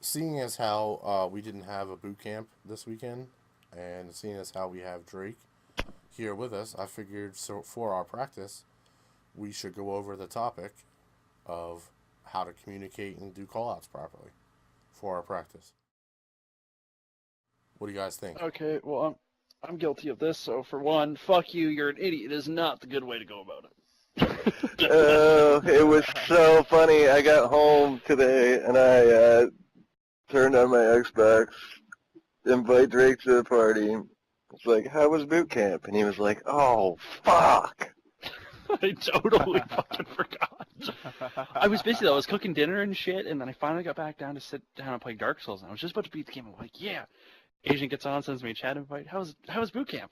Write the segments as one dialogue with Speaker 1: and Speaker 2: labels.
Speaker 1: seeing as how we didn't have a boot camp this weekend, and seeing as how we have Drake here with us, I figured so for our practice, we should go over the topic of how to communicate and do callouts properly for our practice. What do you guys think?
Speaker 2: Okay, well, I'm guilty of this. So for one, fuck you. You're an idiot. Is not the good way to go about it.
Speaker 3: Oh, it was so funny. I got home today and I turned on my Xbox, invite Drake to the party. It's like, how was boot camp? And he was like, oh, fuck.
Speaker 2: I totally fucking forgot. I was cooking dinner and shit, and then I finally got back down to sit down and play Dark Souls, and I was just about to beat the game. I'm like, yeah. Agent gets on, sends me a chat invite. How was boot camp?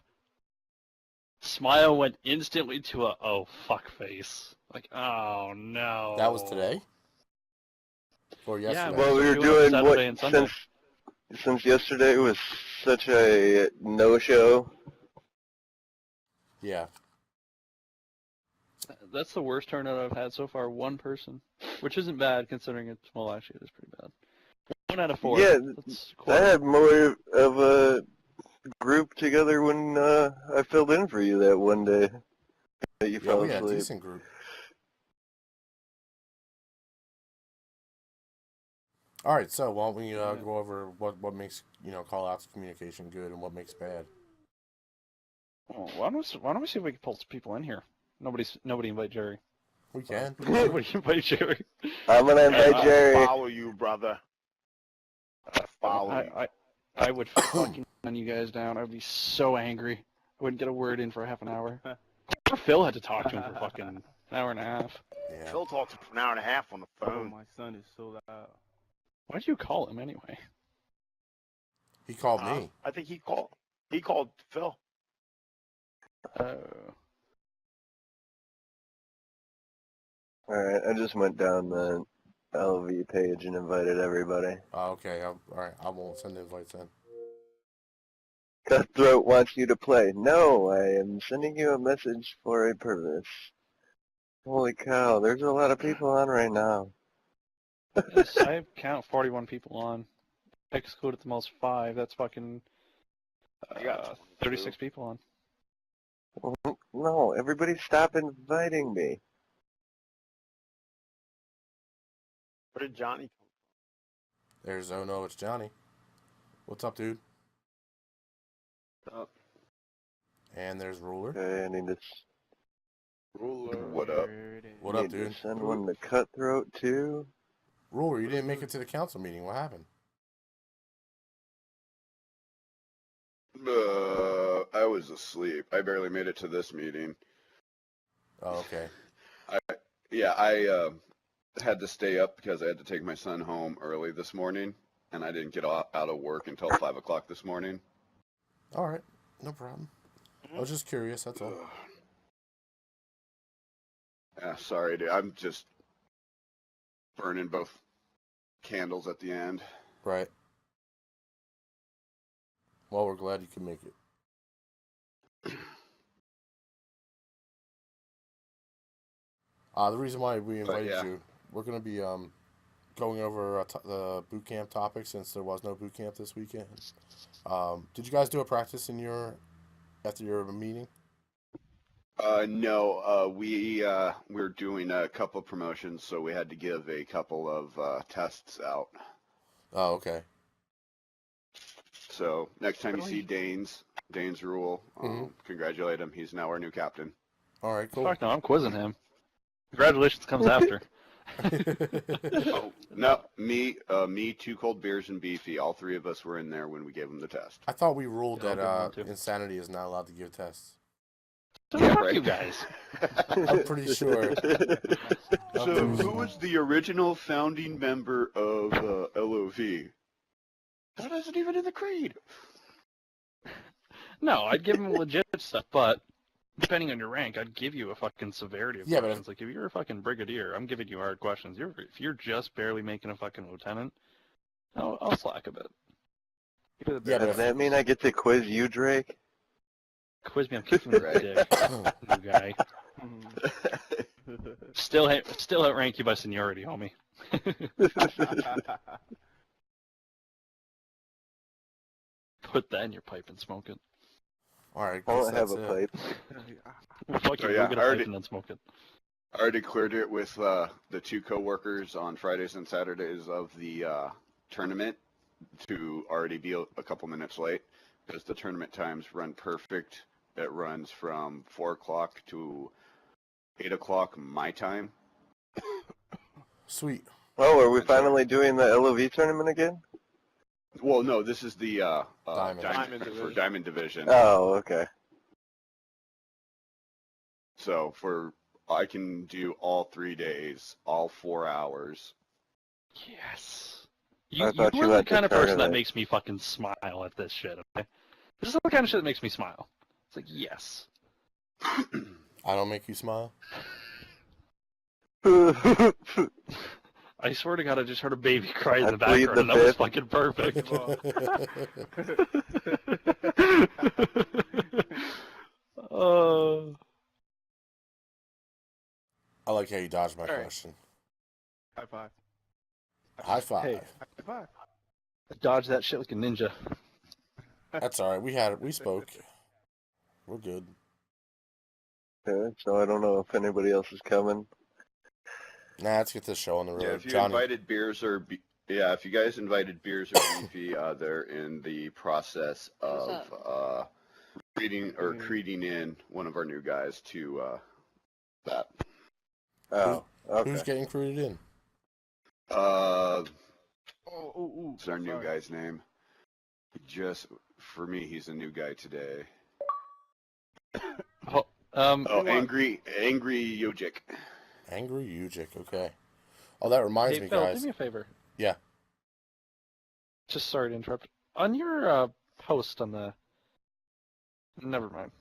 Speaker 2: Smile went instantly to a oh fuck face. Like, oh no.
Speaker 1: That was today? Or yesterday?
Speaker 2: Yeah,
Speaker 3: Well, we were
Speaker 2: doing
Speaker 3: doing
Speaker 2: Saturday and
Speaker 3: what,
Speaker 2: Sunday.
Speaker 3: since yesterday was such a no-show.
Speaker 1: Yeah.
Speaker 2: That's the worst turnout I've had so far. One person, which isn't bad considering it's well, actually, it is pretty bad. 1 out of 4.
Speaker 3: Yeah,
Speaker 2: That's
Speaker 3: I
Speaker 2: quite-
Speaker 3: had more of a group together when I filled in for you that one day that you
Speaker 1: Yeah,
Speaker 3: fell
Speaker 1: we had a
Speaker 3: asleep.
Speaker 1: decent group. All right, so why don't we go over what makes call outs communication good and what makes bad?
Speaker 2: Oh, why don't we see if we can pull some people in here? Nobody invite Jerry.
Speaker 1: We can.
Speaker 2: Nobody invite Jerry.
Speaker 3: I'm gonna invite Jerry.
Speaker 4: I follow you, brother. I follow you.
Speaker 2: I would fucking run you guys down. I would be so angry. I wouldn't get a word in for a half an hour. Phil had to talk to him for fucking an hour and a half.
Speaker 1: Yeah.
Speaker 4: Phil talked for an hour and a half on the
Speaker 5: Oh,
Speaker 4: phone.
Speaker 5: my son is so loud.
Speaker 2: Why'd you call him anyway?
Speaker 1: He called me.
Speaker 4: I think he called. He called Phil.
Speaker 3: Alright, I just went down the LV page and invited everybody.
Speaker 1: Oh, okay. All right. I won't send invites then.
Speaker 3: Cutthroat wants you to play. No, I am sending you a message for a purpose. Holy cow, there's a lot of people on right now.
Speaker 2: Yes, I count 41 people on. Exclude at the most 5. That's fucking
Speaker 4: I got
Speaker 2: 36 people on.
Speaker 3: No, everybody stop inviting me.
Speaker 4: Where did Johnny come
Speaker 1: There's oh no, it's Johnny. What's up, dude?
Speaker 4: up?
Speaker 1: And there's Ruler.
Speaker 3: Okay, I need to,
Speaker 4: Ruler. What up?
Speaker 1: What up,
Speaker 3: need to
Speaker 1: dude?
Speaker 3: send one to Cutthroat too.
Speaker 1: Ruler, you didn't make it to the council meeting. What happened?
Speaker 6: I was asleep. I barely made it to this meeting.
Speaker 1: Oh, okay.
Speaker 6: I had to stay up because I had to take my son home early this morning, and I didn't get out of work until 5 o'clock this morning.
Speaker 1: All right. No problem. I was just curious. That's all.
Speaker 6: Yeah, sorry, dude. I'm just burning both candles at the end.
Speaker 1: Right. Well, we're glad you could make it. The reason why we invited
Speaker 6: yeah.
Speaker 1: you, we're going to be going over the boot camp topic since there was no boot camp this weekend. Did you guys do a practice after your meeting?
Speaker 6: No, we're doing a couple of promotions, so we had to give a couple of tests out.
Speaker 1: Oh, okay.
Speaker 6: So next time you see Dane's Rule, congratulate him. He's now our new captain.
Speaker 1: All right, cool.
Speaker 2: Fuck no, I'm quizzing him. Congratulations comes after.
Speaker 6: Oh, no, me, Two Cold Beers, and Beefy. All three of us were in there when we gave him the test.
Speaker 1: I thought we ruled
Speaker 2: Yeah, I'll
Speaker 1: that
Speaker 2: give one too.
Speaker 1: Insanity is not allowed to give tests.
Speaker 2: So
Speaker 6: Yeah,
Speaker 2: fuck
Speaker 6: right.
Speaker 2: you guys.
Speaker 1: I'm pretty sure.
Speaker 6: So, who was the original founding member of LOV? That isn't even in the creed.
Speaker 2: No, I'd give him legit stuff, but depending on your rank, I'd give you a fucking severity of
Speaker 1: Yeah, but
Speaker 2: questions. Like, if you're a fucking brigadier, I'm giving you hard questions. If you're just barely making a fucking lieutenant, I'll slack a bit. Give it a
Speaker 1: Yeah,
Speaker 2: bit.
Speaker 1: but
Speaker 3: Does that mean I get to quiz you, Drake?
Speaker 2: Quiz me, I'm kicking the
Speaker 6: Right.
Speaker 2: dick. New guy. Still outrank you by seniority, homie. put that in your pipe and smoke it.
Speaker 1: All right,
Speaker 3: I
Speaker 1: guess
Speaker 3: don't have
Speaker 1: that's
Speaker 3: a
Speaker 1: it.
Speaker 3: pipe.
Speaker 2: Well, fuck you,
Speaker 6: Oh, yeah,
Speaker 2: go get a
Speaker 6: I
Speaker 2: pipe
Speaker 6: already-
Speaker 2: and then smoke it.
Speaker 6: I already cleared it with the two coworkers on Fridays and Saturdays of the tournament to already be a couple minutes late because the tournament times run perfect. It runs from 4 o'clock to 8 o'clock my time.
Speaker 1: Sweet.
Speaker 3: Oh, are we finally doing the LOV tournament again?
Speaker 6: Well, no, this is the
Speaker 1: Diamond.
Speaker 4: Diamond
Speaker 6: for
Speaker 4: division.
Speaker 6: Diamond Division.
Speaker 3: Oh, okay.
Speaker 6: So I can do all 3 days, all 4 hours.
Speaker 2: Yes.
Speaker 3: I
Speaker 2: You
Speaker 3: thought you
Speaker 2: are the
Speaker 3: had the
Speaker 2: kind of person that
Speaker 3: tournament.
Speaker 2: makes me fucking smile at this shit, okay? This is the kind of shit that makes me smile. It's like, yes.
Speaker 1: I don't make you smile.
Speaker 2: I swear to God, I just heard a baby cry in
Speaker 3: I
Speaker 2: the
Speaker 3: plead
Speaker 2: background,
Speaker 3: the
Speaker 2: and that was
Speaker 3: fifth.
Speaker 2: fucking perfect.
Speaker 1: I like how you dodged my
Speaker 4: All right.
Speaker 1: question.
Speaker 4: High five.
Speaker 1: High five.
Speaker 2: Hey.
Speaker 4: High five.
Speaker 2: Dodge that shit like a ninja.
Speaker 1: That's all right. We spoke. We're good.
Speaker 3: Okay, so I don't know if anybody else is coming.
Speaker 1: Nah, let's get this show on the road.
Speaker 6: Yeah, if you
Speaker 1: Johnny,
Speaker 6: invited beers or if you guys invited beers or beefy, they're in the process
Speaker 5: What's
Speaker 6: of creating in one of our new guys to that.
Speaker 3: Oh, okay.
Speaker 1: who's getting recruited in?
Speaker 6: What's our new guy's name? Just for me, he's a new guy today.
Speaker 2: Oh,
Speaker 6: Angry Yojic.
Speaker 1: Angry Ujic. Okay. Oh, that reminds
Speaker 2: hey,
Speaker 1: me,
Speaker 2: Phil,
Speaker 1: guys.
Speaker 2: do me a favor.
Speaker 1: Yeah.
Speaker 2: Just sorry to interrupt. On your post on the... Never mind.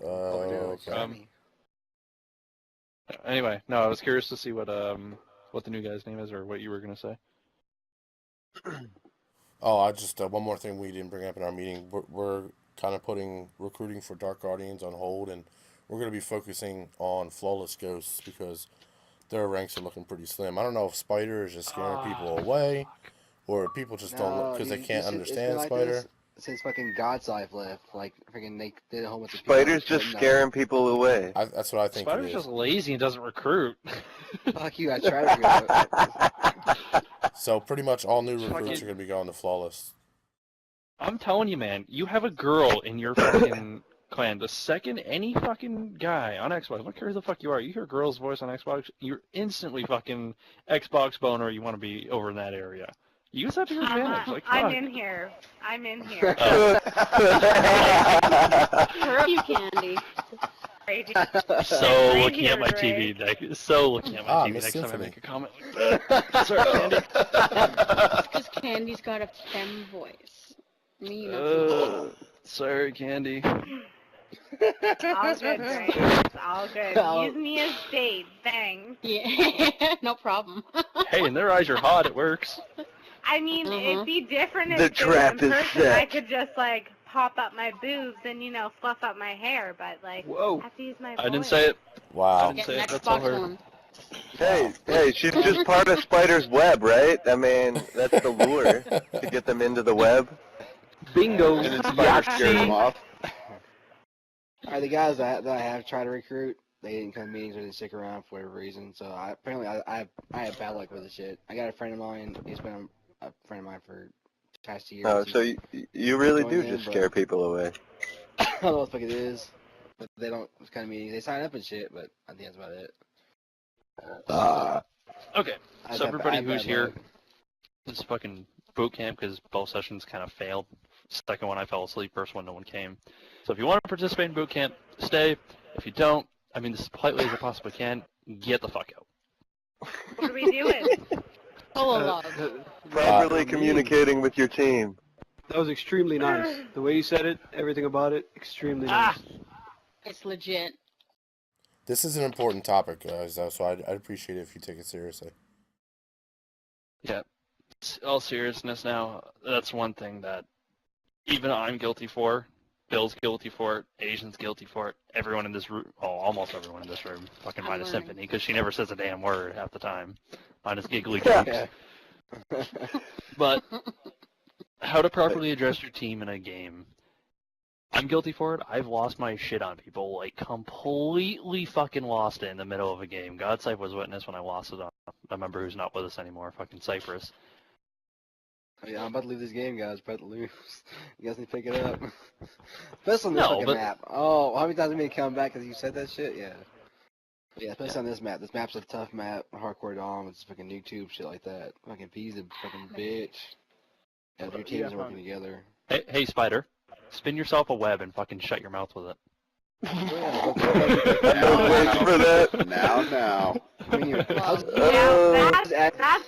Speaker 1: Okay.
Speaker 2: Anyway, no, I was curious to see what the new guy's name is or what you were gonna say.
Speaker 1: Oh, I just one more thing we didn't bring up in our meeting. We're kind of putting recruiting for Dark Guardians on hold, and we're going to be focusing on Flawless Ghosts because their ranks are looking pretty slim. I don't know if Spider is just scaring people away, or people just don't because they can't understand Spider.
Speaker 7: Since fucking God's Life left, like freaking they did a whole bunch of
Speaker 3: Spider's just scaring people away.
Speaker 1: That's what I think.
Speaker 2: Spider's
Speaker 1: it is.
Speaker 2: just lazy and doesn't recruit.
Speaker 7: Fuck you, I tried to recruit.
Speaker 1: So pretty much all new
Speaker 2: Fucking-
Speaker 1: recruits are going to be going to Flawless.
Speaker 2: I'm telling you, man, you have a girl in your fucking clan. The second any fucking guy on Xbox, I don't care who the fuck you are, you hear a girl's voice on Xbox, you're instantly fucking Xbox boner. You want to be over in that area. Use that to your advantage. Like,
Speaker 5: I'm
Speaker 2: fuck.
Speaker 5: in here. I'm in here.
Speaker 8: Screw you, Candy.
Speaker 2: So
Speaker 5: Right
Speaker 2: looking
Speaker 5: here,
Speaker 2: at my
Speaker 5: Ray.
Speaker 2: TV. So looking at my TV
Speaker 1: Miss
Speaker 2: next time I
Speaker 1: Symphony.
Speaker 2: make a comment like that. Sorry, Candy.
Speaker 8: Because Candy's got a femme voice. Me, not
Speaker 2: Sorry, Candy.
Speaker 5: All good, Ray. It's all good.
Speaker 7: Oh.
Speaker 5: Use me as bait. Thanks.
Speaker 8: Yeah, no problem.
Speaker 2: Hey, in their eyes, you're hot. It works.
Speaker 5: I mean, it'd be different if
Speaker 3: The
Speaker 5: it was
Speaker 3: trap
Speaker 5: in
Speaker 3: is
Speaker 5: person.
Speaker 3: set.
Speaker 5: I could just like pop up my boobs and fluff up my hair, but like
Speaker 2: Whoa.
Speaker 5: I have to use my
Speaker 2: I didn't
Speaker 5: voice.
Speaker 2: say it.
Speaker 1: Wow.
Speaker 2: Didn't
Speaker 8: Get
Speaker 2: say
Speaker 8: an
Speaker 2: it. That's all
Speaker 8: Xbox
Speaker 2: her.
Speaker 8: One.
Speaker 3: Hey, she's just part of Spider's web, right? I mean, that's the lure to get them into the web.
Speaker 2: Bingo.
Speaker 6: And then Spider scared him off.
Speaker 7: Alright, the guys that I have tried to recruit, they didn't come to meetings or didn't stick around for whatever reason. So I have bad luck with this shit. I got a friend of mine. He's been a friend of mine for the past 2 years.
Speaker 3: Oh, so you really do
Speaker 7: Join in,
Speaker 3: just
Speaker 7: but-
Speaker 3: scare people away.
Speaker 7: I don't know what the fuck it is, but they don't kind of meetings. They sign up and shit, but I think that's about it.
Speaker 2: Okay,
Speaker 7: I
Speaker 2: so
Speaker 7: have
Speaker 2: everybody
Speaker 7: bad
Speaker 2: who's here,
Speaker 7: luck.
Speaker 2: this fucking boot camp because both sessions kind of failed. Second one I fell asleep, first one no one came. So if you want to participate in boot camp, stay. If you don't, I mean this as politely as I possibly can, get the fuck out.
Speaker 5: What are we doing?
Speaker 8: Full of love.
Speaker 3: Properly communicating with your team.
Speaker 9: That was extremely nice. The way you said it, everything about it, extremely nice.
Speaker 8: It's legit.
Speaker 1: This is an important topic, guys, though, so I'd appreciate it if you take it seriously.
Speaker 2: Yeah, all seriousness now, that's one thing that even I'm guilty for, Bill's guilty for it, Asian's guilty for it, everyone in this room, almost everyone in this room, fucking
Speaker 8: I'm
Speaker 2: minus
Speaker 8: learning.
Speaker 2: Symphony, because she never says a damn word half the time, minus giggly jokes.
Speaker 7: Yeah.
Speaker 2: But how to properly address your team in a game. I'm guilty for it. I've lost my shit on people, like completely fucking lost it in the middle of a game. Godsight was witness when I lost it on a member who's not with us anymore, fucking Cypress.
Speaker 7: Yeah, I'm about to leave this game, guys. About to lose. You guys need to pick it up. Especially on this fucking map. Oh, how many times have you come back because you said that shit? Yeah. Yeah, especially on this map. This map's a tough map. Hardcore Dom. It's fucking noob shit like that. Fucking P's a fucking bitch. Yeah, your teams are working together.
Speaker 2: Hey, Spider. Spin yourself a web and fucking shut your mouth with it.
Speaker 3: I'm waiting for that.
Speaker 6: Now.
Speaker 7: I mean,
Speaker 5: That's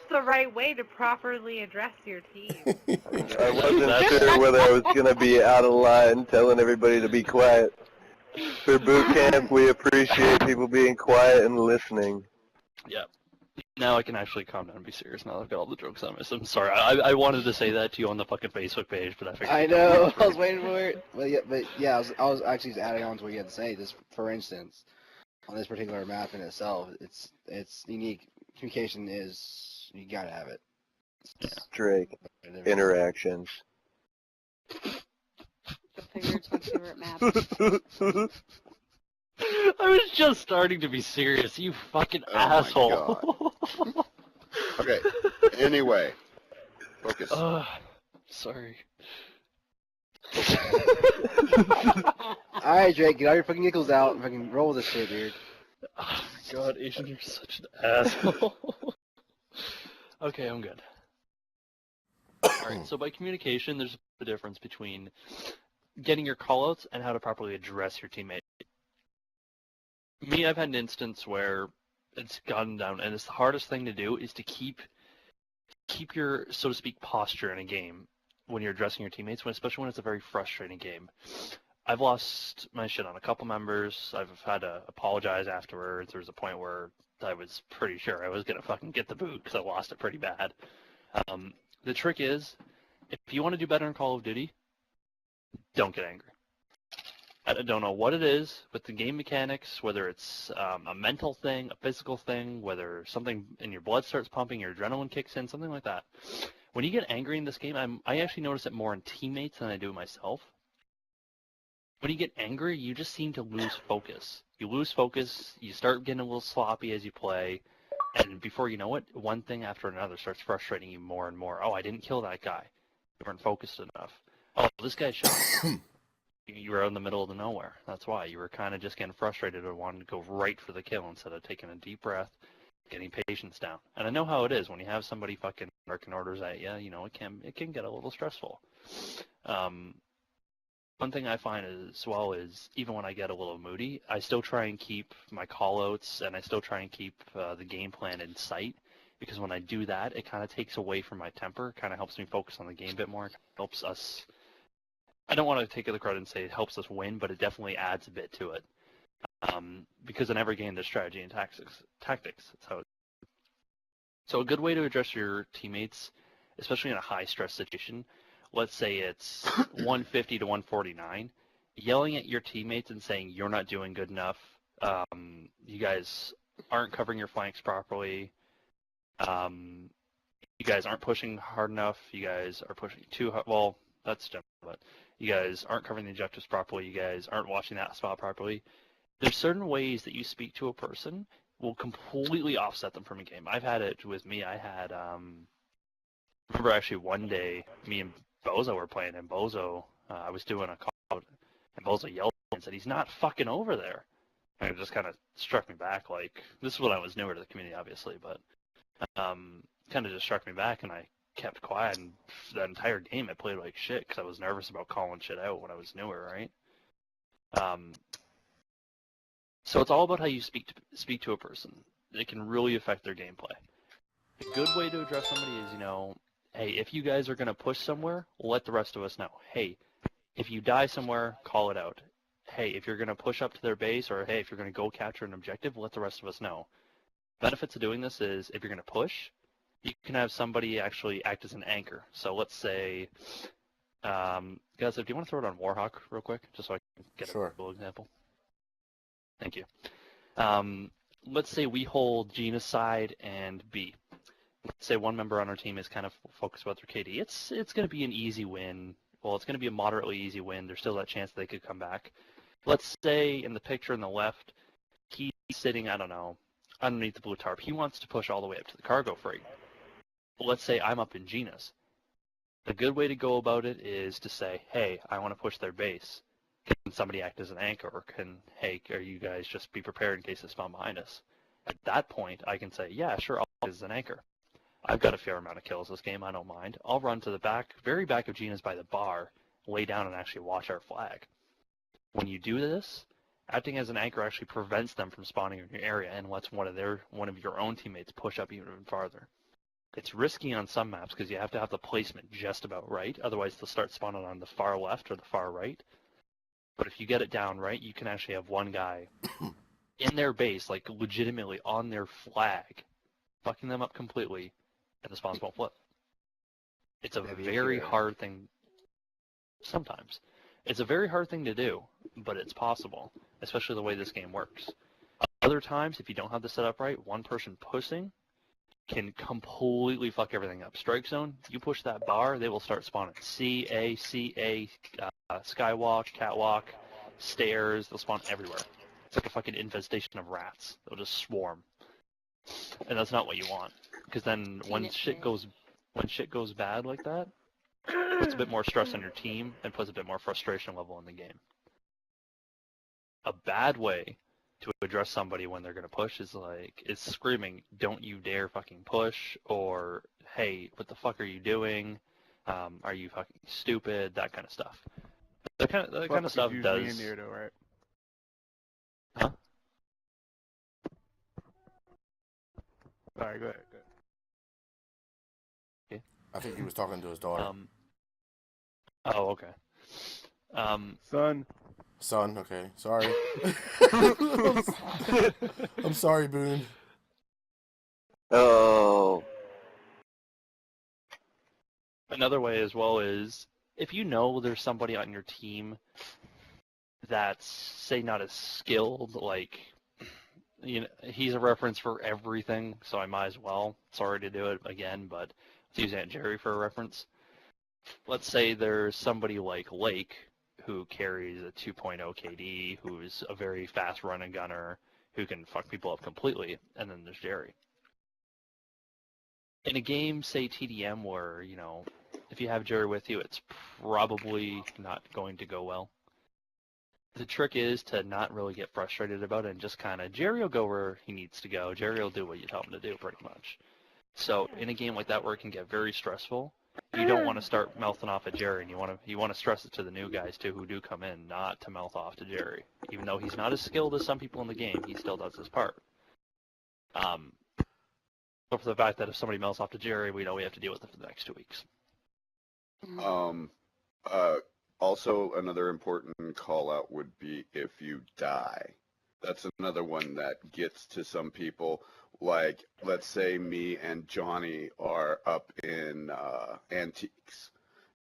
Speaker 5: the right way to properly address your team.
Speaker 3: I wasn't sure whether I was going to be out of line telling everybody to be quiet. For boot camp, we appreciate people being quiet and listening.
Speaker 2: Yeah. Now I can actually calm down and be serious now that I've got all the jokes on my I'm sorry. I wanted to say that to you on the fucking Facebook page, but I figured...
Speaker 7: I know. I was waiting for it. But yeah, I was actually just adding on to what you had to say. This, for instance, on this particular map in itself, it's unique. Communication is... You gotta have it.
Speaker 2: Yeah.
Speaker 3: Drake. Interactions.
Speaker 8: Go figure it's my favorite map.
Speaker 2: I was just starting to be serious, you fucking asshole.
Speaker 6: Okay, anyway. Focus.
Speaker 2: Sorry.
Speaker 7: Alright, Drake, get all your fucking giggles out and fucking roll with this shit, dude.
Speaker 2: Oh my god, Asian, you're such an asshole. Okay, I'm good. Alright, so by communication, there's a difference between getting your callouts and how to properly address your teammate. Me, I've had an instance where it's gotten down, and it's the hardest thing to do is to keep your, so to speak, posture in a game when you're addressing your teammates, especially when it's a very frustrating game. I've lost my shit on a couple members. I've had to apologize afterwards. There was a point where I was pretty sure I was going to fucking get the boot because I lost it pretty bad. The trick is, if you want to do better in Call of Duty, don't get angry. I don't know what it is with the game mechanics, whether it's a mental thing, a physical thing, whether something in your blood starts pumping, your adrenaline kicks in, something like that. When you get angry in this game, I actually notice it more in teammates than I do myself. When you get angry, you just seem to lose focus. You lose focus, you start getting a little sloppy as you play, and before you know it, one thing after another starts frustrating you more and more. Oh, I didn't kill that guy. You weren't focused enough. Oh, this guy shot me. You were out in the middle of the nowhere. That's why. You were kind of just getting frustrated and wanted to go right for the kill instead of taking a deep breath, getting patience down. And I know how it is when you have somebody fucking barking orders at you, you know, it can get a little stressful. One thing I find as well is even when I get a little moody, I still try and keep my callouts and I still try and keep the game plan in sight, because when I do that, it kind of takes away from my temper, kind of helps me focus on the game a bit more, helps us. I don't want to take the credit and say it helps us win, but it definitely adds a bit to it. Because in every game there's strategy and tactics. That's how it. So a good way to address your teammates, especially in a high stress situation, let's say it's 150 to 149, yelling at your teammates and saying you're not doing good enough, you guys aren't covering your flanks properly, you guys aren't pushing hard enough, you guys are pushing too hard, well, that's general, but you guys aren't covering the objectives properly, you guys aren't watching that spot properly. There's certain ways that you speak to a person will completely offset them from a game. I've had it with me. I had, remember actually one day, me and Bozo were playing, and Bozo, I was doing a call, and Bozo yelled and said, he's not fucking over there. And it just kind of struck me back, like, this is when I was newer to the community, obviously, but kind of just struck me back, and I kept quiet, and the entire game I played like shit because I was nervous about calling shit out when I was newer, right? So it's all about how you speak to a person. It can really affect their gameplay. A good way to address somebody is, you know, hey, if you guys are going to push somewhere, let the rest of us know. Hey, if you die somewhere, call it out. Hey, if you're going to push up to their base, or hey, if you're going to go capture an objective, let the rest of us know. Benefits of doing this is if you're going to push, you can have somebody actually act as an anchor. So let's say, guys, do you want to throw it on Warhawk real quick, just so I can get a cool example? Thank you. Let's say we hold Genocide and B. let's say one member on our team is kind of focused about their KD. It's going to be an easy win. Well, it's going to be a moderately easy win. There's still that chance they could come back. Let's say in the picture on the left, he's sitting, I don't know, underneath the blue tarp. He wants to push all the way up to the cargo freight. Well, let's say I'm up in Gina's. The good way to go about it is to say, hey, I want to push their base. Can somebody act as an anchor? Or hey, are you guys just be prepared in case they spawn behind us? At that point, I can say, yeah, sure, I'll act as an anchor. I've got a fair amount of kills this game, I don't mind. I'll run to the back, very back of Gina's by the bar, lay down and actually watch our flag. When you do this, acting as an anchor actually prevents them from spawning in your area and lets one of your own teammates push up even farther. It's risky on some maps because you have to have the placement just about right, otherwise they'll start spawning on the far left or the far right. But if you get it down right, you can actually have one guy in their base, like legitimately on their flag, fucking them up completely, and the spawns won't flip. It's a very hard thing. Sometimes. It's a very hard thing to do, but it's possible, especially the way this game works. Other times, if you don't have the setup right, one person pushing can completely fuck everything up. Strike zone, you push that bar, they will start spawning CA, skywalk, catwalk, stairs, they'll spawn everywhere. It's like a fucking infestation of rats. They'll just swarm. And that's not what you want. Because then when shit goes bad like that, it puts a bit more stress on your team and puts a bit more frustration level in the game. A bad way to address somebody when they're going to push is screaming, don't you dare fucking push, or hey, what the fuck are you doing? Are you fucking stupid? That kind of stuff. That kind of stuff does.
Speaker 4: Right?
Speaker 2: Huh?
Speaker 4: Sorry, go ahead.
Speaker 2: Okay.
Speaker 1: I think he was talking to his daughter.
Speaker 2: Oh, okay.
Speaker 4: Son,
Speaker 1: okay. Sorry. I'm sorry, Boone.
Speaker 3: Oh.
Speaker 2: Another way as well is if you know there's somebody on your team that's, say, not as skilled, like, you know, he's a reference for everything, so I might as well. Sorry to do it again, but let's use Aunt Jerry for a reference. Let's say there's somebody like Lake who carries a 2.0 KD, who's a very fast running gunner, who can fuck people up completely, and then there's Jerry. In a game, say TDM, where, you know, if you have Jerry with you, it's probably not going to go well. The trick is to not really get frustrated about it and just kind of, Jerry will go where he needs to go. Jerry will do what you tell him to do, pretty much. So in a game like that where it can get very stressful, you don't want to start mouthing off at Jerry, and you want to stress it to the new guys too who do come in, not to mouth off to Jerry. Even though he's not as skilled as some people in the game, he still does his part. But for the fact that if somebody mouths off to Jerry, we know we have to deal with it for the next 2 weeks.
Speaker 6: Also, another important call out would be if you die. That's another one that gets to some people. Like, let's say me and Johnny are up in Antiques.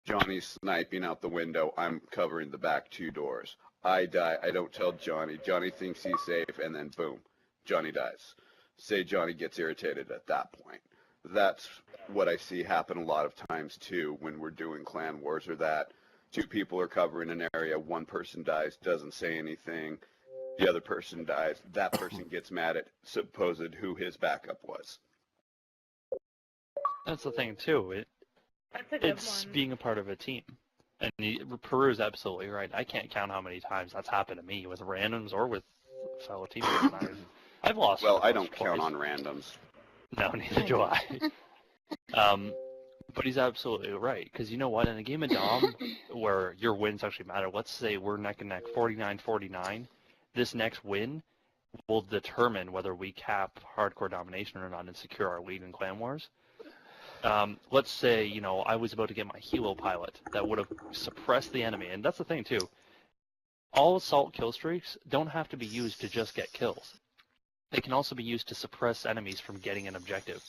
Speaker 6: Johnny's sniping out the window. I'm covering the back 2 doors. I die. I don't tell Johnny. Johnny thinks he's safe, and then boom, Johnny dies. Say Johnny gets irritated at that point. That's what I see happen a lot of times, too, when we're doing clan wars, or that 2 people are covering an area, one person dies, doesn't say anything, the other person dies, that person gets mad at supposed who his backup was.
Speaker 2: That's the thing, too.
Speaker 5: That's a good
Speaker 2: It's
Speaker 5: one.
Speaker 2: being a part of a team. And Peru's absolutely right. I can't count how many times that's happened to me with randoms or with fellow teammates. And I've lost.
Speaker 6: Well, I don't count on randoms.
Speaker 2: No, neither do I. But he's absolutely right, because you know what? In a game of Dom, where your wins actually matter, let's say we're neck and neck 49-49, this next win will determine whether we cap hardcore domination or not and secure our lead in Clan Wars. Let's say, you know, I was about to get my Helo pilot that would have suppressed the enemy, and that's the thing too. All assault kill streaks don't have to be used to just get kills. They can also be used to suppress enemies from getting an objective.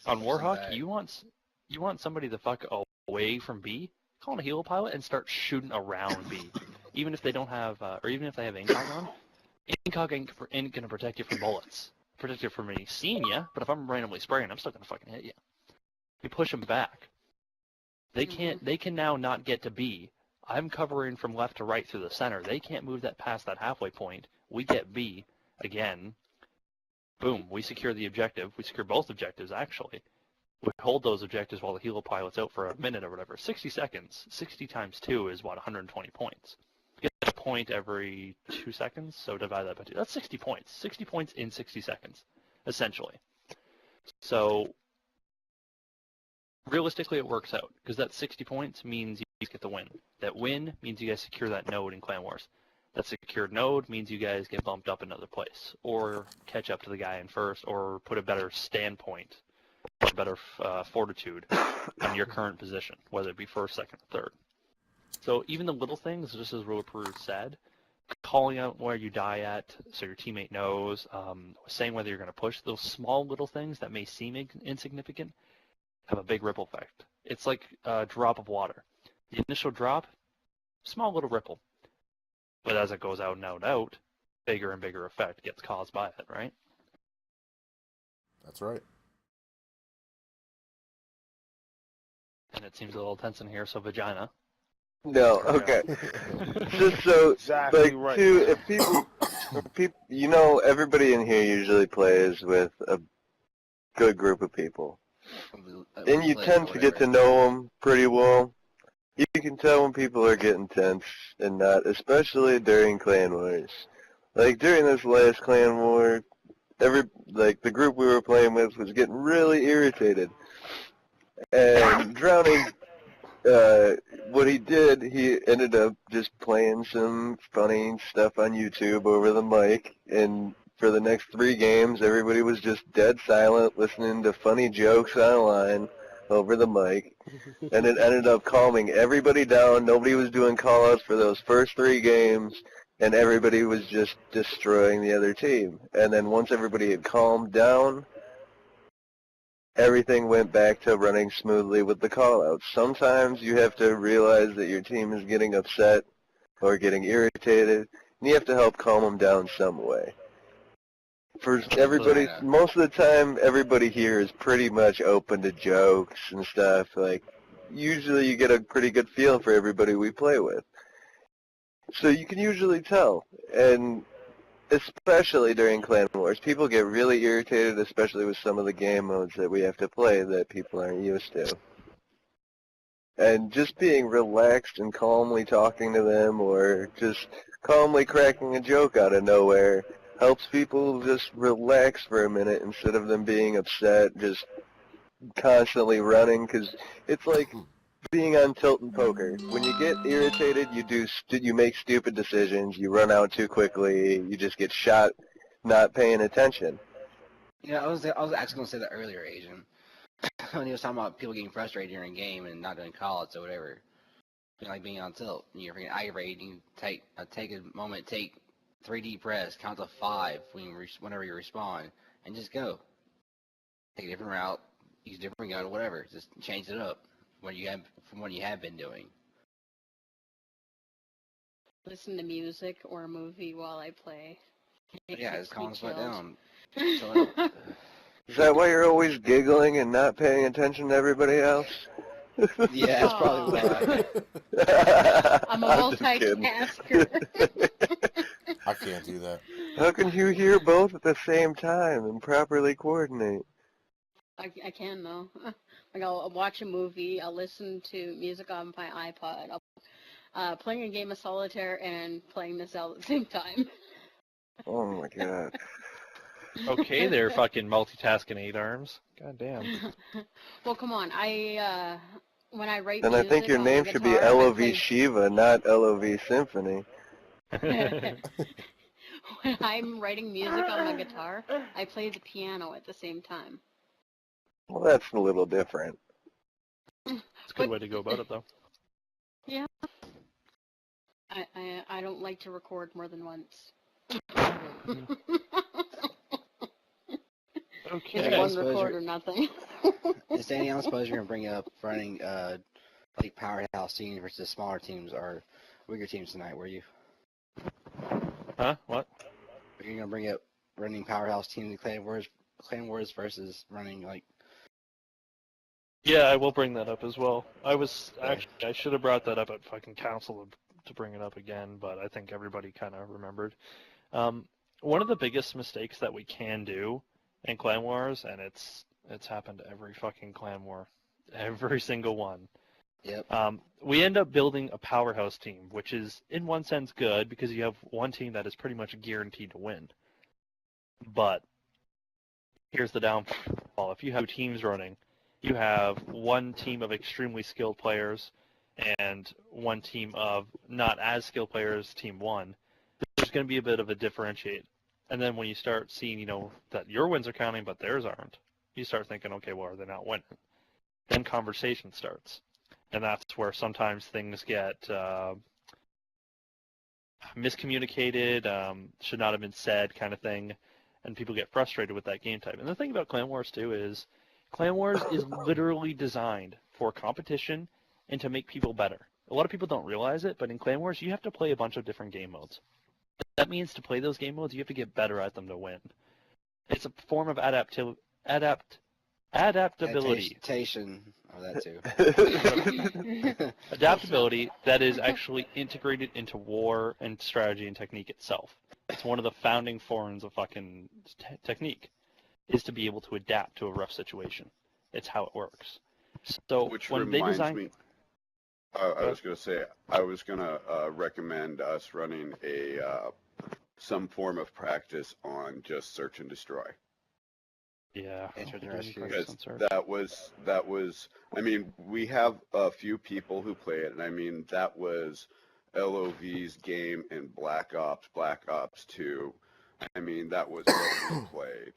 Speaker 2: On Warhawk, you want somebody to fuck away from B, call in a Helo pilot and start shooting around B. Even if they don't have, or even if they have incog on, incog ain't gonna protect you from bullets. protected from me seeing you, but if I'm randomly spraying, I'm still gonna fucking hit you. We push them back. They can't. They can now not get to B. I'm covering from left to right through the center. They can't move that past that halfway point. We get B again. Boom. We secure the objective. We secure both objectives actually. We hold those objectives while the helo pilot's out for a minute or whatever. 60 seconds. 60 times 2 is what, 120 points. You get a point every 2 seconds, so divide that by 2. That's 60 points. 60 points in 60 seconds, essentially. So realistically, it works out, because that 60 points means you get the win. That win means you guys secure that node in Clan Wars. That secured node means you guys get bumped up another place, or catch up to the guy in first, or put a better standpoint, or better fortitude on your current position, whether it be first, second, or third. So even the little things, just as Roper said, calling out where you die at so your teammate knows, saying whether you're going to push, those small little things that may seem insignificant have a big ripple effect. It's like a drop of water. The initial drop, small little ripple. But as it goes out and out and out, bigger and bigger effect gets caused by it, right?
Speaker 1: That's right.
Speaker 2: And it seems a little tense in here, so vagina.
Speaker 3: No, okay. Just so,
Speaker 4: Exactly
Speaker 3: like,
Speaker 4: right.
Speaker 3: too, if people, you know, everybody in here usually plays with a good group of people. And you tend to get to know them pretty well. You can tell when people are getting tense and not, especially during Clan Wars. Like, during this last Clan War, the group we were playing with was getting really irritated. And Drowning, what he did, he ended up just playing some funny stuff on YouTube over the mic, and for the next 3 games, everybody was just dead silent, listening to funny jokes online over the mic, and it ended up calming everybody down. Nobody was doing call-outs for those first 3 games, and everybody was just destroying the other team. And then once everybody had calmed down, everything went back to running smoothly with the call-outs. Sometimes you have to realize that your team is getting upset or getting irritated, and you have to help calm them down some way. For everybody, most of the time, everybody here is pretty much open to jokes and stuff. Like, usually you get a pretty good feel for everybody we play with. So you can usually tell. And especially during Clan Wars, people get really irritated, especially with some of the game modes that we have to play that people aren't used to. And just being relaxed and calmly talking to them, or just calmly cracking a joke out of nowhere, helps people just relax for a minute instead of them being upset, just constantly running, because it's like being on tilt in poker. When you get irritated, you make stupid decisions, you run out too quickly, you just get shot not paying attention.
Speaker 7: Yeah, I was actually going to say that earlier, Asian. When he was talking about people getting frustrated during a game and not doing call-outs or whatever. Like being on tilt. You're freaking aggravated, you take a moment, take 3 deep breaths, count to 5 whenever you respawn, and just go. Take a different route, use a different gun, whatever. Just change it up from what you have been doing.
Speaker 8: Listen to music or a movie while I play.
Speaker 7: Yeah, just calm the fuck down.
Speaker 3: Is that why you're always giggling and not paying attention to everybody else?
Speaker 7: Yeah, that's probably why.
Speaker 8: I'm a multitasker.
Speaker 1: I can't do that.
Speaker 3: How can you hear both at the same time and properly coordinate?
Speaker 8: I can though. Like I'll watch a movie, I'll listen to music on my iPod, I'll playing a game of solitaire and playing this out at the same time.
Speaker 3: Oh my god.
Speaker 2: Okay, they're fucking multitasking 8 arms. God damn.
Speaker 8: Well, come on, when I write
Speaker 3: And I
Speaker 8: music
Speaker 3: think your
Speaker 8: on
Speaker 3: name
Speaker 8: the
Speaker 3: should be
Speaker 8: guitar, I
Speaker 3: LOV
Speaker 8: play-
Speaker 3: Shiva, not LOV Symphony.
Speaker 8: When I'm writing music on my guitar, I play the piano at the same time.
Speaker 3: Well, that's a little different.
Speaker 2: It's a good way to go about it, though.
Speaker 8: Yeah. I don't like to record more than once.
Speaker 2: Okay.
Speaker 8: Either one record or nothing.
Speaker 7: Is anything else suppose you're going to bring up running like powerhouse teams versus smaller teams or weaker teams tonight, were you?
Speaker 2: Huh? What?
Speaker 7: Are you going to bring up running Powerhouse Team to Clan Wars versus running like.
Speaker 10: Yeah, I will bring that up as well. I should have brought that up at fucking council to bring it up again, but I think everybody kind of remembered. One of the biggest mistakes that we can do in Clan Wars, and it's happened every fucking Clan War, every single one.
Speaker 7: Yep.
Speaker 10: We end up building a powerhouse team, which is in one sense good because you have one team that is pretty much guaranteed to win. But here's the downfall: if you have two teams running, you have one team of extremely skilled players and one team of not as skilled players, team one. There's going to be a bit of a differentiate. And then when you start seeing, that your wins are counting but theirs aren't, you start thinking, okay, well, are they not winning? Then conversation starts. And that's where sometimes things get miscommunicated, should not have been said kind of thing, and people get frustrated with that game type. And the thing about Clan Wars, too, is Clan Wars is literally designed for competition and to make people better. A lot of people don't realize it, but in Clan Wars, you have to play a bunch of different game modes. That means to play those game modes, you have to get better at them to win. It's a form of adaptability.
Speaker 7: Adaptation of that too.
Speaker 10: Adaptability that is actually integrated into war and strategy and technique itself. It's one of the founding forms of fucking technique, is to be able to adapt to a rough situation. It's how it works. So
Speaker 6: Which
Speaker 10: when they
Speaker 6: reminds
Speaker 10: design,
Speaker 6: me, I was going to say, I was going to recommend us running some form of practice on just search and destroy.
Speaker 10: yeah,
Speaker 6: Because that was, I mean, we have a few people who play it, and I mean, that was LOV's game in Black Ops 2. I mean, that was what we played.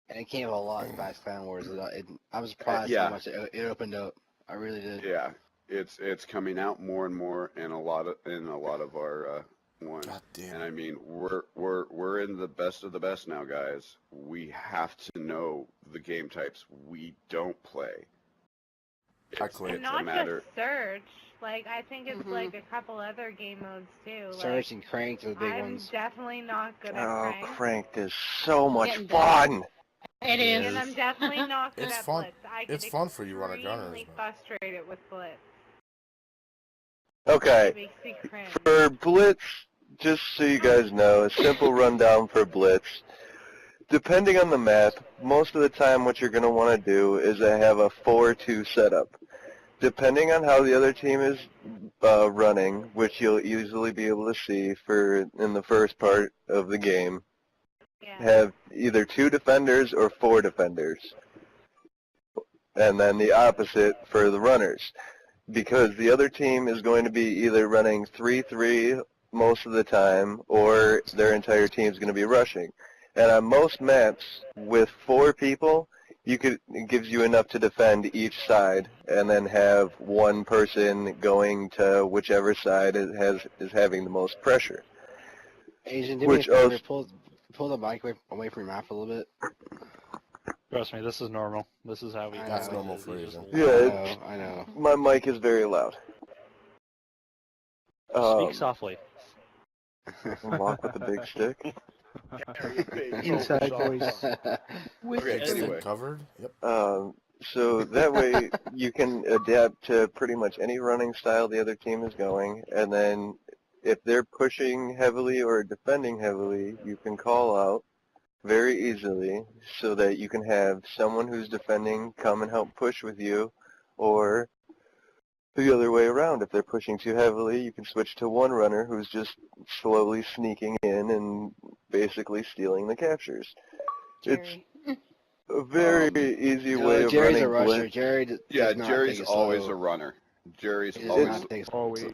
Speaker 7: And it came a lot in Fast Clan Wars. I was surprised how much it opened up. I really did.
Speaker 6: Yeah, it's coming out more and more in a lot of our ones.
Speaker 1: God damn.
Speaker 6: And I mean, we're in the best of the best now, guys. We have to know the game types we don't play.
Speaker 1: I quit.
Speaker 5: And not just Surge. Like, I think it's like a couple other game modes too.
Speaker 7: Surge and Cranked are the big
Speaker 5: I'm
Speaker 7: ones.
Speaker 5: definitely not good at
Speaker 3: Oh,
Speaker 5: Cranked.
Speaker 3: Cranked is so much
Speaker 8: Getting
Speaker 3: fun.
Speaker 8: It is.
Speaker 5: And I'm definitely not good
Speaker 1: It's
Speaker 5: at
Speaker 1: fun.
Speaker 5: Blitz. I get
Speaker 1: It's fun for you runner gunners.
Speaker 5: extremely frustrated with Blitz.
Speaker 3: Okay,
Speaker 5: It makes me cringe.
Speaker 3: for Blitz, just so you guys know, a simple rundown for Blitz. Depending on the map, most of the time what you're going to want to do is have a 4-2 setup. Depending on how the other team is running, which you'll easily be able to see in the first part of the game, have either 2 defenders or 4 defenders. And then the opposite for the runners. Because the other team is going to be either running 3-3 most of the time, or their entire team is going to be rushing. And on most maps, with 4 people, it gives you enough to defend each side, and then have one person going to whichever side is having the most pressure.
Speaker 7: Asian, do me a favor, pull the mic away from your mouth a little bit.
Speaker 10: trust me, this is normal. This is how we.
Speaker 1: That's normal for Asian.
Speaker 3: Yeah,
Speaker 7: I know.
Speaker 3: My mic is very loud.
Speaker 10: Speak softly.
Speaker 3: Walk with a big stick.
Speaker 9: Inside voice.
Speaker 6: Okay, anyway.
Speaker 1: Covered? Yep.
Speaker 3: So that way you can adapt to pretty much any running style the other team is going, and then if they're pushing heavily or defending heavily, you can call out very easily so that you can have someone who's defending come and help push with you, or the other way around. If they're pushing too heavily, you can switch to one runner who's just slowly sneaking in and basically stealing the captures.
Speaker 8: Jerry.
Speaker 3: It's a very easy way of
Speaker 7: Jerry's
Speaker 3: running
Speaker 7: a rusher.
Speaker 3: Blitz.
Speaker 7: Jerry does not
Speaker 6: Jerry's
Speaker 7: take it
Speaker 6: always
Speaker 7: slow.
Speaker 6: a runner. Jerry's
Speaker 7: He does
Speaker 6: always
Speaker 7: not take it slow.
Speaker 9: Always.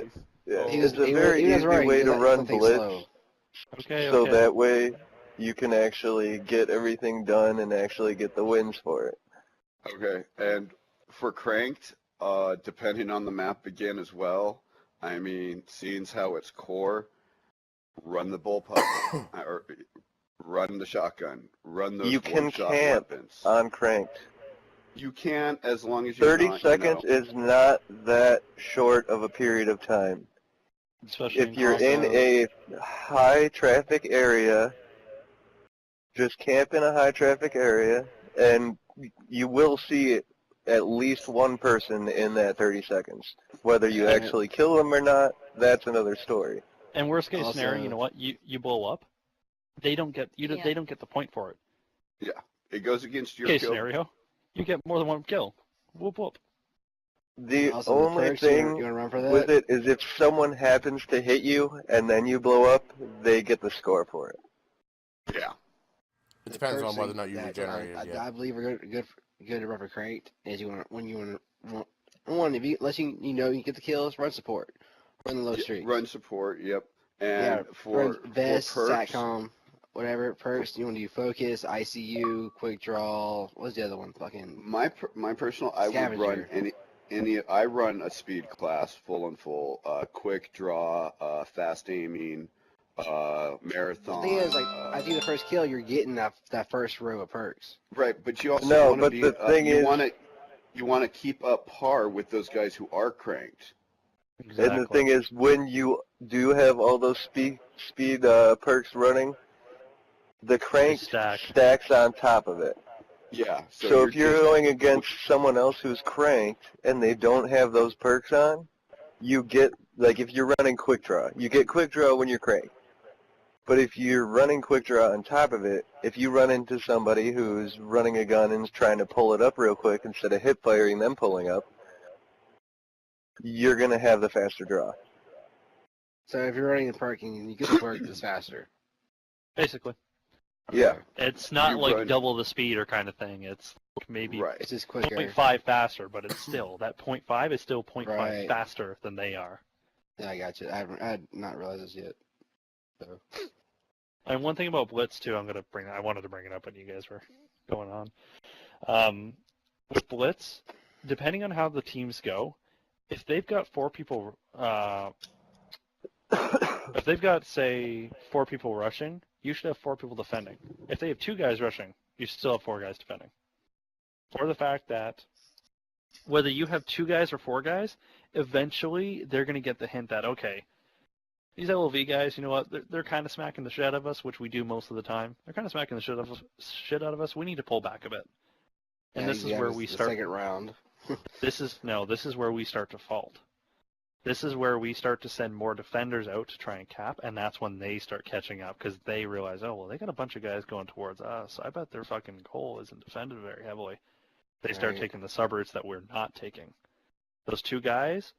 Speaker 3: Yeah,
Speaker 7: He
Speaker 3: it's
Speaker 7: does-
Speaker 3: a very
Speaker 7: he does
Speaker 3: easy
Speaker 7: right.
Speaker 3: way
Speaker 7: He
Speaker 3: to
Speaker 7: does-
Speaker 3: run
Speaker 7: he takes
Speaker 3: Blitz,
Speaker 7: slow.
Speaker 10: Okay.
Speaker 3: so that way you can actually get everything done and actually get the wins for it.
Speaker 6: Okay, and for Cranked, depending on the map again as well, I mean, seeing how it's core, run the bullpup, or run the shotgun, run those
Speaker 3: You can
Speaker 6: one-shot
Speaker 3: camp
Speaker 6: weapons.
Speaker 3: on Cranked.
Speaker 6: You can, as long as you're
Speaker 3: 30
Speaker 6: not,
Speaker 3: seconds is not that short of a period of time.
Speaker 10: Especially
Speaker 3: If you're in a high traffic area, just camp in a high traffic area, and you will see at least one person in that 30 seconds. Whether you actually kill them or not, that's another story.
Speaker 10: And worst case
Speaker 7: Also-
Speaker 10: scenario, you know what? You blow up. They don't get
Speaker 8: Yeah.
Speaker 10: they don't get the point for it.
Speaker 6: Yeah, it goes against your
Speaker 10: Case
Speaker 6: kill.
Speaker 10: scenario, you get more than one kill. Whoop whoop.
Speaker 3: The
Speaker 7: Also, the
Speaker 3: only
Speaker 7: perks,
Speaker 3: thing
Speaker 7: you want to run for that?
Speaker 3: with it is if someone happens to hit you and then you blow up, they get the score for it.
Speaker 6: Yeah.
Speaker 1: It depends on
Speaker 7: Perks
Speaker 1: whether or not you
Speaker 7: that
Speaker 1: regenerate it.
Speaker 7: I believe are good to run for cranked is you want when you want if you unless you know you get the kills, run support, run the low streak.
Speaker 6: Run support. Yep. And
Speaker 7: Yeah,
Speaker 6: for
Speaker 7: run vest,
Speaker 6: for perks,
Speaker 7: satcom, whatever perks you want to do. Focus, ICU, quick draw. What's the other one? Fucking
Speaker 6: my personal, I would run
Speaker 7: Scavenger.
Speaker 6: any. I run a speed class, full and full, quick draw, fast aiming, marathon.
Speaker 7: The thing is, like, after the first kill, you're getting that first row of perks.
Speaker 6: Right, but you also
Speaker 3: No,
Speaker 6: want to
Speaker 3: but
Speaker 6: be.
Speaker 3: the thing
Speaker 6: you
Speaker 3: is-
Speaker 6: want to keep up par with those guys who are cranked.
Speaker 10: Exactly.
Speaker 3: And the thing is, when you do have all those speed perks running, the crank
Speaker 10: stack.
Speaker 3: stacks on top of it.
Speaker 6: Yeah.
Speaker 3: So if you're going against someone else who's cranked and they don't have those perks on, you get, like if you're running quick draw, you get quick draw when you're cranked. But if you're running quick draw on top of it, if you run into somebody who's running a gun and is trying to pull it up real quick instead of hip firing them pulling up, you're going to have the faster draw.
Speaker 7: So if you're running the perk and you get the perk, it's faster.
Speaker 10: Basically,
Speaker 3: Yeah.
Speaker 10: it's not
Speaker 6: You
Speaker 10: like
Speaker 6: run-
Speaker 10: double the speed or kind of thing. It's maybe
Speaker 6: Right.
Speaker 7: It's just quicker.
Speaker 10: 0.5 faster, but it's still that 0.5 is still 0.5
Speaker 7: Right.
Speaker 10: faster than they are.
Speaker 7: Yeah, I got you. I had not realized this yet. So.
Speaker 10: And one thing about Blitz too, I wanted to bring it up when you guys were going on. With Blitz, depending on how the teams go, if they've got 4 people, if they've got say 4 people rushing, you should have 4 people defending. If they have 2 guys rushing, you still have 4 guys defending. For the fact that whether you have 2 guys or 4 guys, eventually they're going to get the hint that okay, these LLV guys, you know what? They're kind of smacking the shit out of us, which we do most of the time. They're kind of smacking the shit out of us. We need to pull back a bit. And
Speaker 7: Yeah,
Speaker 10: this is
Speaker 7: yeah,
Speaker 10: where
Speaker 7: it was
Speaker 10: we
Speaker 7: the
Speaker 10: start.
Speaker 7: second round.
Speaker 10: This is where we start to fault. This is where we start to send more defenders out to try and cap, and that's when they start catching up because they realize, oh well, they got a bunch of guys going towards us. I bet their fucking goal isn't defended very heavily. They start
Speaker 7: Right.
Speaker 10: taking the suburbs that we're not taking. Those 2 guys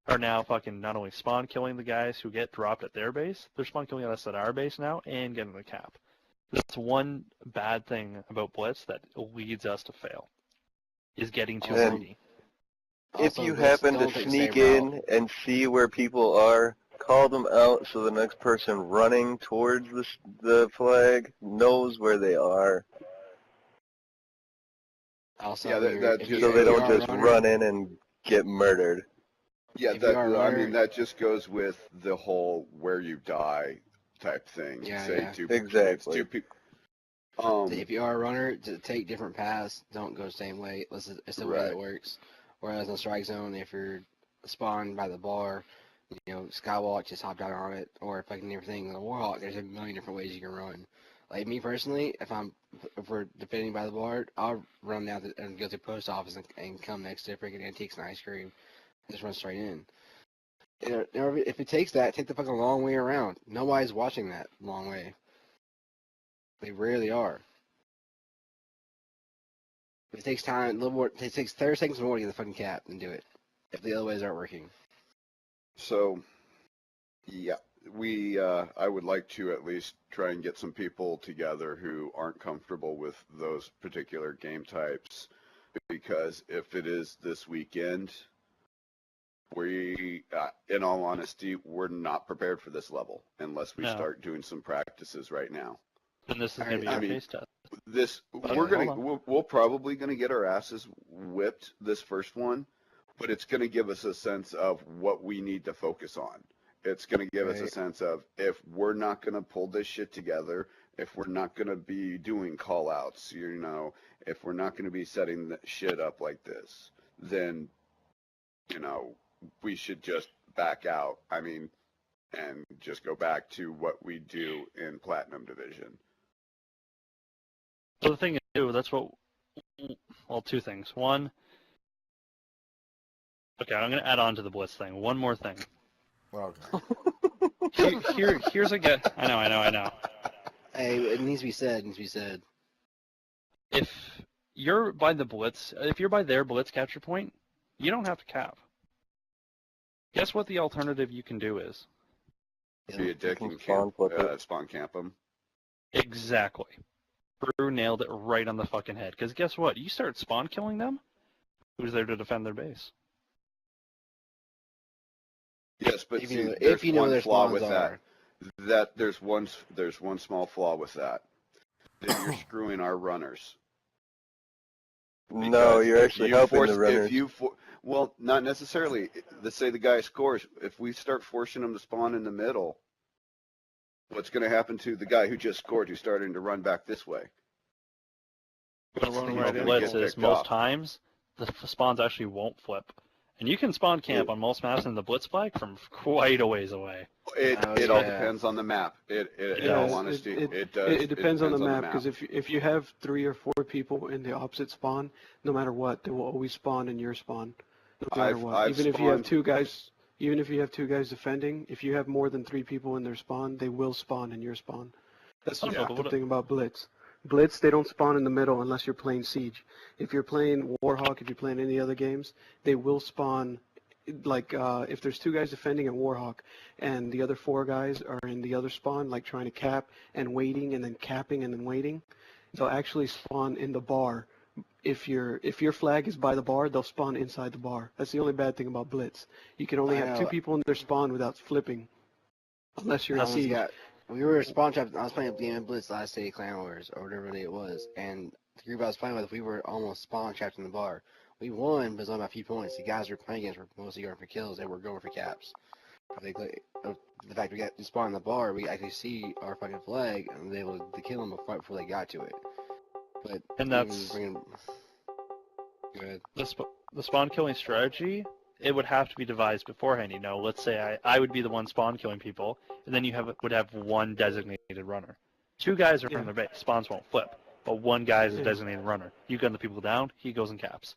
Speaker 10: are now fucking not only spawn killing the guys who get dropped at their base, they're spawn killing us at our base now and getting the cap. That's one bad thing about Blitz that leads us to fail, is getting too
Speaker 3: And-
Speaker 10: greedy.
Speaker 3: If
Speaker 7: Also,
Speaker 3: you
Speaker 7: this-
Speaker 3: happen to
Speaker 7: don't take the
Speaker 3: sneak
Speaker 7: same
Speaker 3: in and see where people are, call them out so the next person running towards the flag knows where they are,
Speaker 7: Also,
Speaker 6: Yeah,
Speaker 7: you're-
Speaker 6: that
Speaker 7: if
Speaker 6: just-
Speaker 7: you-
Speaker 3: so
Speaker 7: if
Speaker 3: they
Speaker 7: you
Speaker 3: don't
Speaker 7: are a
Speaker 3: just
Speaker 7: runner-
Speaker 3: run in and get murdered.
Speaker 6: Yeah,
Speaker 7: If you are a
Speaker 6: I
Speaker 7: runner-
Speaker 6: mean that just goes with the whole where you die type thing.
Speaker 7: Yeah,
Speaker 6: Say
Speaker 7: yeah.
Speaker 3: Exactly.
Speaker 6: It's 2 people.
Speaker 7: If you are a runner, to take different paths. Don't go the same way. It's the way
Speaker 6: Right.
Speaker 7: that works. Whereas in Strike Zone, if you're spawned by the bar, you know, Skywalk, just hop down on it. Or if I can everything in the Warhawk, there's a million different ways you can run. Like me personally, if we're defending by the bar, I'll run down and go to the post office and come next to freaking Antiques and Ice Cream. Just run straight in. If it takes that, take the fucking long way around. Nobody's watching that long way. They rarely are. If it takes time, a little more. It takes 30 seconds more to get the fucking cap and do it. If the other ways aren't working.
Speaker 6: So, yeah, I would like to at least try and get some people together who aren't comfortable with those particular game types, because if it is this weekend, in all honesty, we're not prepared for this level unless we
Speaker 10: No.
Speaker 6: start doing some practices right now.
Speaker 10: Then this is
Speaker 7: All
Speaker 10: going to be
Speaker 7: right,
Speaker 10: our
Speaker 6: I mean,
Speaker 10: face test.
Speaker 6: We're probably gonna get our asses whipped this first one, but it's gonna give us a sense of what we need to focus on. It's gonna give us a
Speaker 7: Right.
Speaker 6: sense of if we're not gonna pull this shit together, if we're not gonna be doing call outs, you know, if we're not gonna be setting the shit up like this, then, you know, we should just back out. I mean, and just go back to what we do in Platinum Division.
Speaker 10: So the thing is, too, that's what. Well, two things. One. Okay, I'm gonna add on to the Blitz thing. One more thing.
Speaker 1: Okay.
Speaker 10: Here's a guy. I know.
Speaker 7: Hey, it needs to be said. It needs to be said.
Speaker 10: If you're by the Blitz, if you're by their Blitz capture point, you don't have to cap. Guess what the alternative you can do is?
Speaker 6: Be a dick and
Speaker 3: Spawn
Speaker 6: camp,
Speaker 3: flip it.
Speaker 6: spawn camp them.
Speaker 10: Exactly. Brew nailed it right on the fucking head. Because guess what? You start spawn killing them, who's there to defend their base?
Speaker 6: Yes, but
Speaker 7: If
Speaker 6: see,
Speaker 7: you know-
Speaker 6: there's
Speaker 7: if you know
Speaker 6: one
Speaker 7: their
Speaker 6: flaw
Speaker 7: spawns
Speaker 6: with
Speaker 7: are.
Speaker 6: that. There's one small flaw with that. Then you're screwing our runners.
Speaker 3: No,
Speaker 6: Because
Speaker 3: you're
Speaker 6: if
Speaker 3: actually
Speaker 6: you
Speaker 3: helping
Speaker 6: force,
Speaker 3: the runners.
Speaker 6: Well, not necessarily. Let's say the guy scores. If we start forcing him to spawn in the middle, what's going to happen to the guy who just scored, who's starting to run back this way?
Speaker 10: But the
Speaker 6: He's
Speaker 10: thing
Speaker 6: gonna
Speaker 10: about Blitz
Speaker 6: get
Speaker 10: is
Speaker 6: picked
Speaker 10: most
Speaker 6: off.
Speaker 10: times the spawns actually won't flip. And you can spawn camp on most maps in the Blitz flag from quite a ways away.
Speaker 6: It
Speaker 7: Oh,
Speaker 6: all
Speaker 7: yeah.
Speaker 6: depends on the map. In
Speaker 9: Yeah,
Speaker 6: all honesty, it does.
Speaker 9: It depends on the map
Speaker 6: map.
Speaker 9: because if you have 3 or 4 people in the opposite spawn, no matter what, they will always spawn in your spawn, no matter what.
Speaker 6: I've
Speaker 9: Even if you have
Speaker 6: spawned-
Speaker 9: 2 guys, even if you have 2 guys defending, if you have more than 3 people in their spawn, they will spawn in your spawn. That's the
Speaker 10: Yeah.
Speaker 9: fucked up thing about Blitz. Blitz, they don't spawn in the middle unless you're playing Siege. If you're playing Warhawk, if you're playing any other games, they will spawn. Like if there's 2 guys defending in Warhawk and the other 4 guys are in the other spawn, like trying to cap and waiting and then capping and then waiting, they'll actually spawn in the bar. If your flag is by the bar, they'll spawn inside the bar. That's the only bad thing about Blitz. You can only
Speaker 7: I
Speaker 9: have
Speaker 7: know.
Speaker 9: 2 people in their spawn without flipping, unless you're in
Speaker 7: Almost
Speaker 9: Siege.
Speaker 7: we were spawn trapped. I was playing Game of Blitz last day, Clan Wars, or whatever day it was, and the group I was playing with, we were almost spawn trapped in the bar. We won, but it was only by a few points. The guys we were playing against were mostly going for kills. They were going for caps. The fact we got to spawn in the bar, we actually see our fucking flag and they were able to kill them before they got to it. But
Speaker 10: And that's
Speaker 7: good.
Speaker 10: the spawn killing strategy. It would have to be devised beforehand. You know, let's say I would be the one spawn killing people, and then you would have one designated runner. 2 guys are
Speaker 9: Yeah.
Speaker 10: in their base. Spawns won't flip, but 1 guy is a
Speaker 9: Yeah.
Speaker 10: designated runner. You gun the people down. He goes and caps.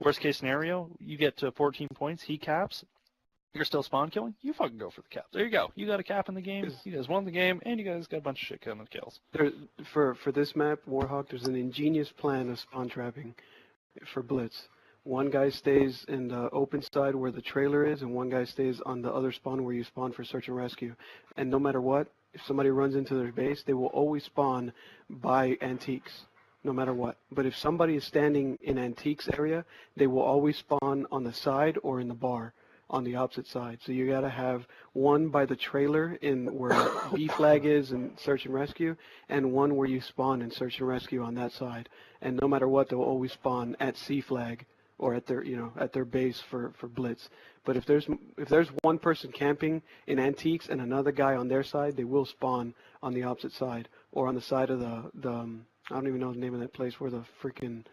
Speaker 10: Worst case scenario, you get to 14 points. He caps. You're still spawn killing. You fucking go for the cap. There you go. You got a cap in the game. You guys won the game, and you guys got a bunch of shit killing kills.
Speaker 9: There, for this map, Warhawk, there's an ingenious plan of spawn trapping for Blitz. 1 guy stays in the open side where the trailer is, and 1 guy stays on the other spawn where you spawn for search and rescue. And no matter what, if somebody runs into their base, they will always spawn by antiques, no matter what. But if somebody is standing in antiques area, they will always spawn on the side or in the bar on the opposite side. So you gotta have 1 by the trailer in where B flag is in search and rescue, and 1 where you spawn in search and rescue on that side. And no matter what, they'll always spawn at C flag or at their at their base for Blitz. But if there's 1 person camping in antiques and another guy on their side, they will spawn on the opposite side or on the side of the I don't even know the name of that place where the freaking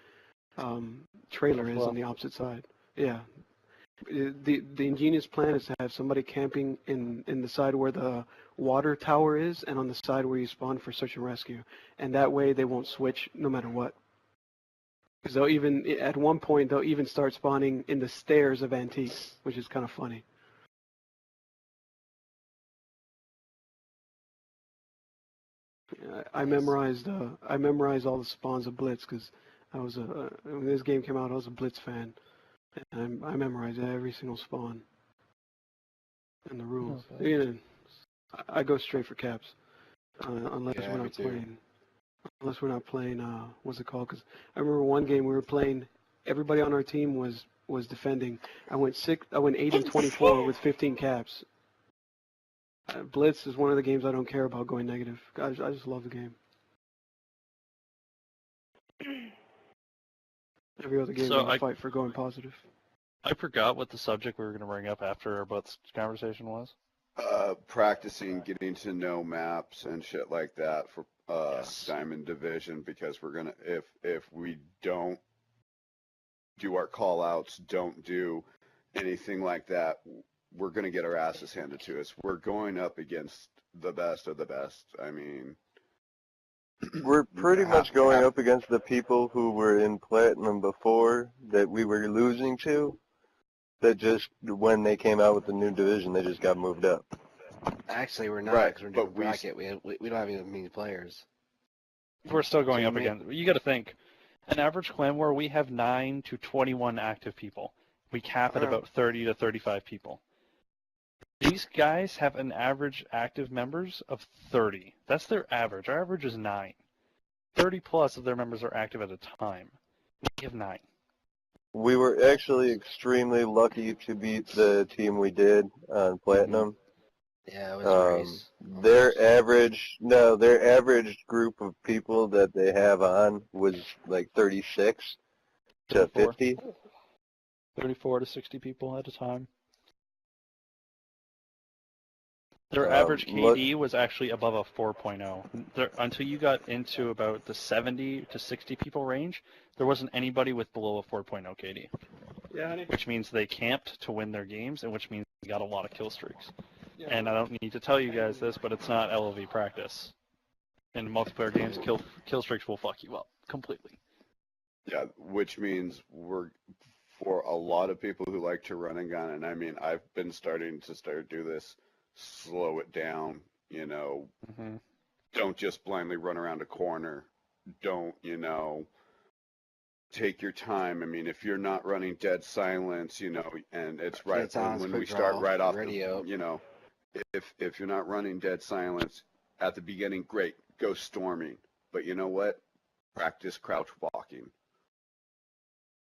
Speaker 9: trailer is on the opposite side. Yeah. The ingenious plan is to have somebody camping in the side where the water tower is and on the side where you spawn for search and rescue. And that way they won't switch no matter what. Because they'll even, at one point, they'll even start spawning in the stairs of antiques, which is kind of funny. I memorized all the spawns of Blitz because when this game came out, I was a Blitz fan. And I memorized every single spawn and the rules.
Speaker 10: Okay.
Speaker 9: You know, I go straight for caps unless
Speaker 7: Yeah,
Speaker 9: we're
Speaker 7: me
Speaker 9: not
Speaker 7: too.
Speaker 9: playing. Unless we're not playing, what's it called? Because I remember one game we were playing. Everybody on our team was defending. I went 8 and 24 with 15 caps. Blitz is one of the games I don't care about going negative. I just love the game. Every other game,
Speaker 10: So
Speaker 9: I fight for going positive.
Speaker 10: I forgot what the subject we were going to bring up after our Blitz conversation was.
Speaker 6: Practicing getting to know maps and shit like that for
Speaker 10: Yes.
Speaker 6: Diamond Division, because we're gonna if we don't do our call outs, don't do anything like that, we're gonna get our asses handed to us. We're going up against the best of the best. I mean,
Speaker 3: We're pretty
Speaker 6: half-
Speaker 3: much going
Speaker 6: half-
Speaker 3: up against the people who were in Platinum before that we were losing to. That just, when they came out with the new division, they just got moved up.
Speaker 7: Actually, we're not,
Speaker 6: Right,
Speaker 7: because we're in a
Speaker 6: but
Speaker 7: different bracket. We don't have even many players.
Speaker 10: We're still going
Speaker 7: So
Speaker 10: up
Speaker 7: ma-
Speaker 10: against. You got to think, an average clan war, we have 9 to 21 active people. We cap at
Speaker 7: Oh.
Speaker 10: about 30 to 35 people. These guys have an average active members of 30. That's their average. Our average is 9. 30 plus of their members are active at a time. We have 9.
Speaker 3: We were actually extremely lucky to beat the team we did on Platinum.
Speaker 7: Yeah, it was a race.
Speaker 3: Their average group of people that they have on was like 36 to
Speaker 10: 34.
Speaker 3: 50.
Speaker 10: 34 to 60 people at a time. Their
Speaker 3: Um,
Speaker 10: average
Speaker 3: look-
Speaker 10: KD was actually above a 4.0. Until you got into about the 70 to 60 people range, there wasn't anybody with below a 4.0 KD.
Speaker 9: Yeah, honey.
Speaker 10: Which means they camped to win their games, and which means they got a lot of kill streaks. And I don't need to tell you guys this, but it's not LOV practice. In multiplayer games, kill streaks will fuck you up completely.
Speaker 6: Yeah, which means we're, for a lot of people who like to run and gun, and I mean, I've been starting to do this, slow it down, you know,
Speaker 10: Mm-hmm.
Speaker 6: don't just blindly run around a corner. Don't, you know, take your time. I mean, if you're not running dead silence, you know, and it's right
Speaker 7: Dead silence,
Speaker 6: when we
Speaker 7: quick
Speaker 6: start
Speaker 7: draw,
Speaker 6: right off
Speaker 7: radio.
Speaker 6: the, you know, if you're not running dead silence at the beginning, great, go storming. But you know what? Practice crouch walking.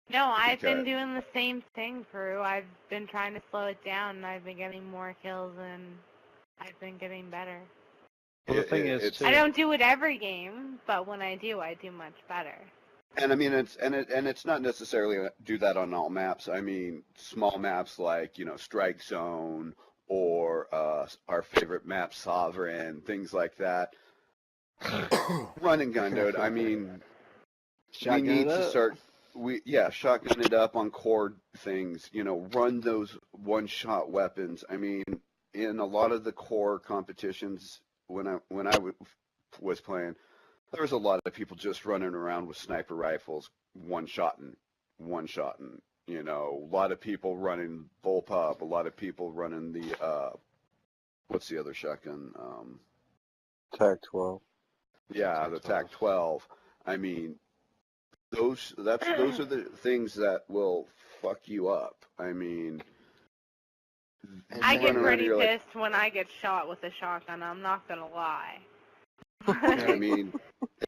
Speaker 5: No, I've been
Speaker 6: Okay.
Speaker 5: doing the same thing, Drew. I've been trying to slow it down, and I've been getting more kills, and I've been getting better.
Speaker 10: Well, the thing is,
Speaker 6: it's-
Speaker 10: too,
Speaker 5: I don't do it every game, but when I do much better.
Speaker 6: And I mean, it's not necessarily do that on all maps. I mean, small maps like, you know, Strike Zone or our favorite map, Sovereign, things like that. Run and gun, dude. I mean,
Speaker 7: Shotgun
Speaker 6: we need
Speaker 7: it
Speaker 6: to
Speaker 7: up.
Speaker 6: start. Shotgun it up on core things. You know, run those one-shot weapons. I mean, in a lot of the core competitions when I was playing, there was a lot of people just running around with sniper rifles, one-shotting. You know, a lot of people running bullpup. A lot of people running the what's the other shotgun?
Speaker 3: TAC-12.
Speaker 6: Yeah, the TAC-12. I mean, those are the things that will fuck you up. I mean,
Speaker 7: And
Speaker 5: I
Speaker 7: then-
Speaker 5: get
Speaker 6: running around
Speaker 5: pretty
Speaker 6: here like-
Speaker 5: pissed when I get shot with a shotgun. I'm not gonna lie.
Speaker 6: I mean,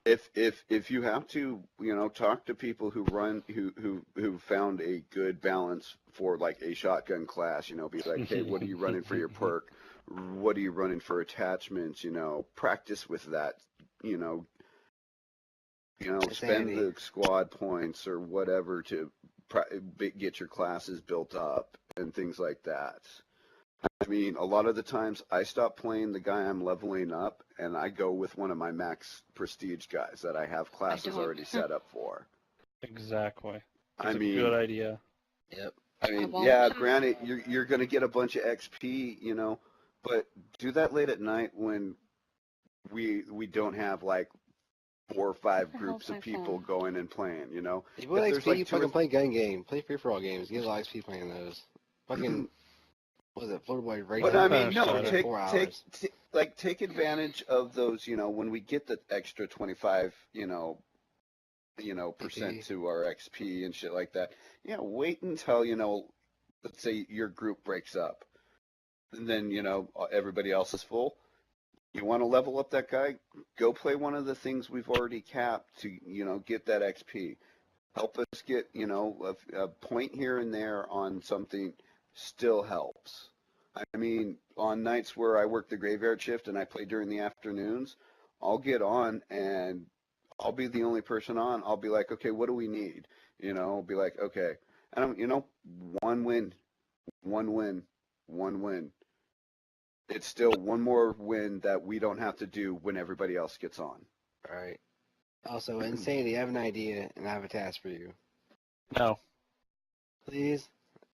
Speaker 6: if you have to, you know, talk to people who run who found a good balance for like a shotgun class, you know, be like, hey, what are you running for your perk? What are you running for attachments? You know, practice with that. You know, spend
Speaker 7: Insanity.
Speaker 6: the squad points or whatever to get your classes built up and things like that. I mean, a lot of the times I stop playing the guy I'm leveling up and I go with one of my max prestige guys that I have classes
Speaker 8: don't.
Speaker 6: already set up for.
Speaker 10: exactly.
Speaker 6: I
Speaker 10: That's a
Speaker 6: mean,
Speaker 10: good idea.
Speaker 7: Yep.
Speaker 6: I mean,
Speaker 8: won't.
Speaker 6: yeah, granted, you're going to get a bunch of XP, you know, but do that late at night when we don't have like 4 or 5
Speaker 8: the
Speaker 6: groups
Speaker 8: hell's
Speaker 6: of
Speaker 8: my
Speaker 6: people
Speaker 8: phone?
Speaker 6: going and playing, you know.
Speaker 7: If you want
Speaker 6: If there's,
Speaker 7: XP,
Speaker 6: like,
Speaker 7: you
Speaker 6: 2 or
Speaker 7: fucking play gun game. Play free-for-all games. Get a lot of XP playing those. Fucking, what was it, Florida Boy Radio?
Speaker 6: But I mean,
Speaker 10: Finish
Speaker 6: no,
Speaker 10: that.
Speaker 6: take
Speaker 7: 4 hours.
Speaker 6: take advantage of those. You know, when we get the extra 25, percent to our XP and shit like that. Yeah, wait until let's say your group breaks up, and then everybody else is full. You want to level up that guy? Go play one of the things we've already capped to get that XP. Help us get a point here and there on something. Still helps. I mean, on nights where I work the graveyard shift and I play during the afternoons, I'll get on and I'll be the only person on. I'll be like, okay, what do we need? I'll be like, okay. And one win. It's still one more win that we don't have to do when everybody else gets on.
Speaker 7: All right. Also, Insanity, I have an idea and I have a task for you.
Speaker 10: No.
Speaker 7: Please?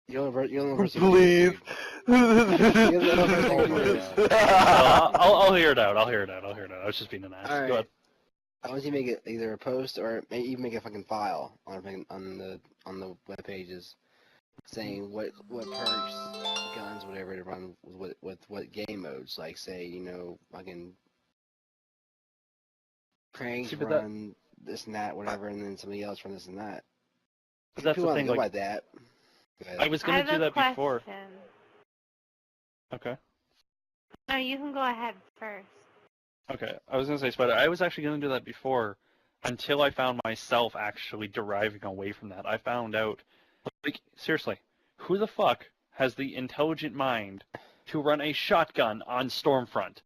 Speaker 7: You're the only person.
Speaker 3: Please.
Speaker 10: I'll hear it out. I was just being an ass.
Speaker 7: All
Speaker 10: Go
Speaker 7: right.
Speaker 10: ahead.
Speaker 7: I want you to make it either a post or maybe even make a fucking file on the web pages saying what perks, guns, whatever to run with what game modes. Like say, you know, fucking pranks
Speaker 10: See, but that-
Speaker 7: run this and that, whatever, and then somebody else run this and that.
Speaker 10: But that's
Speaker 7: If you
Speaker 10: the
Speaker 7: want
Speaker 10: thing,
Speaker 7: to go
Speaker 10: like-
Speaker 7: by that. Go ahead.
Speaker 10: I was
Speaker 5: I
Speaker 10: gonna
Speaker 5: have
Speaker 10: do
Speaker 5: a
Speaker 10: that
Speaker 5: question.
Speaker 10: before. Okay.
Speaker 5: No, you can go ahead first.
Speaker 10: Okay. I was gonna say, Spider. I was actually gonna do that before, until I found myself actually deriving away from that. I found out, like, seriously, who the fuck has the intelligent mind to run a shotgun on Stormfront?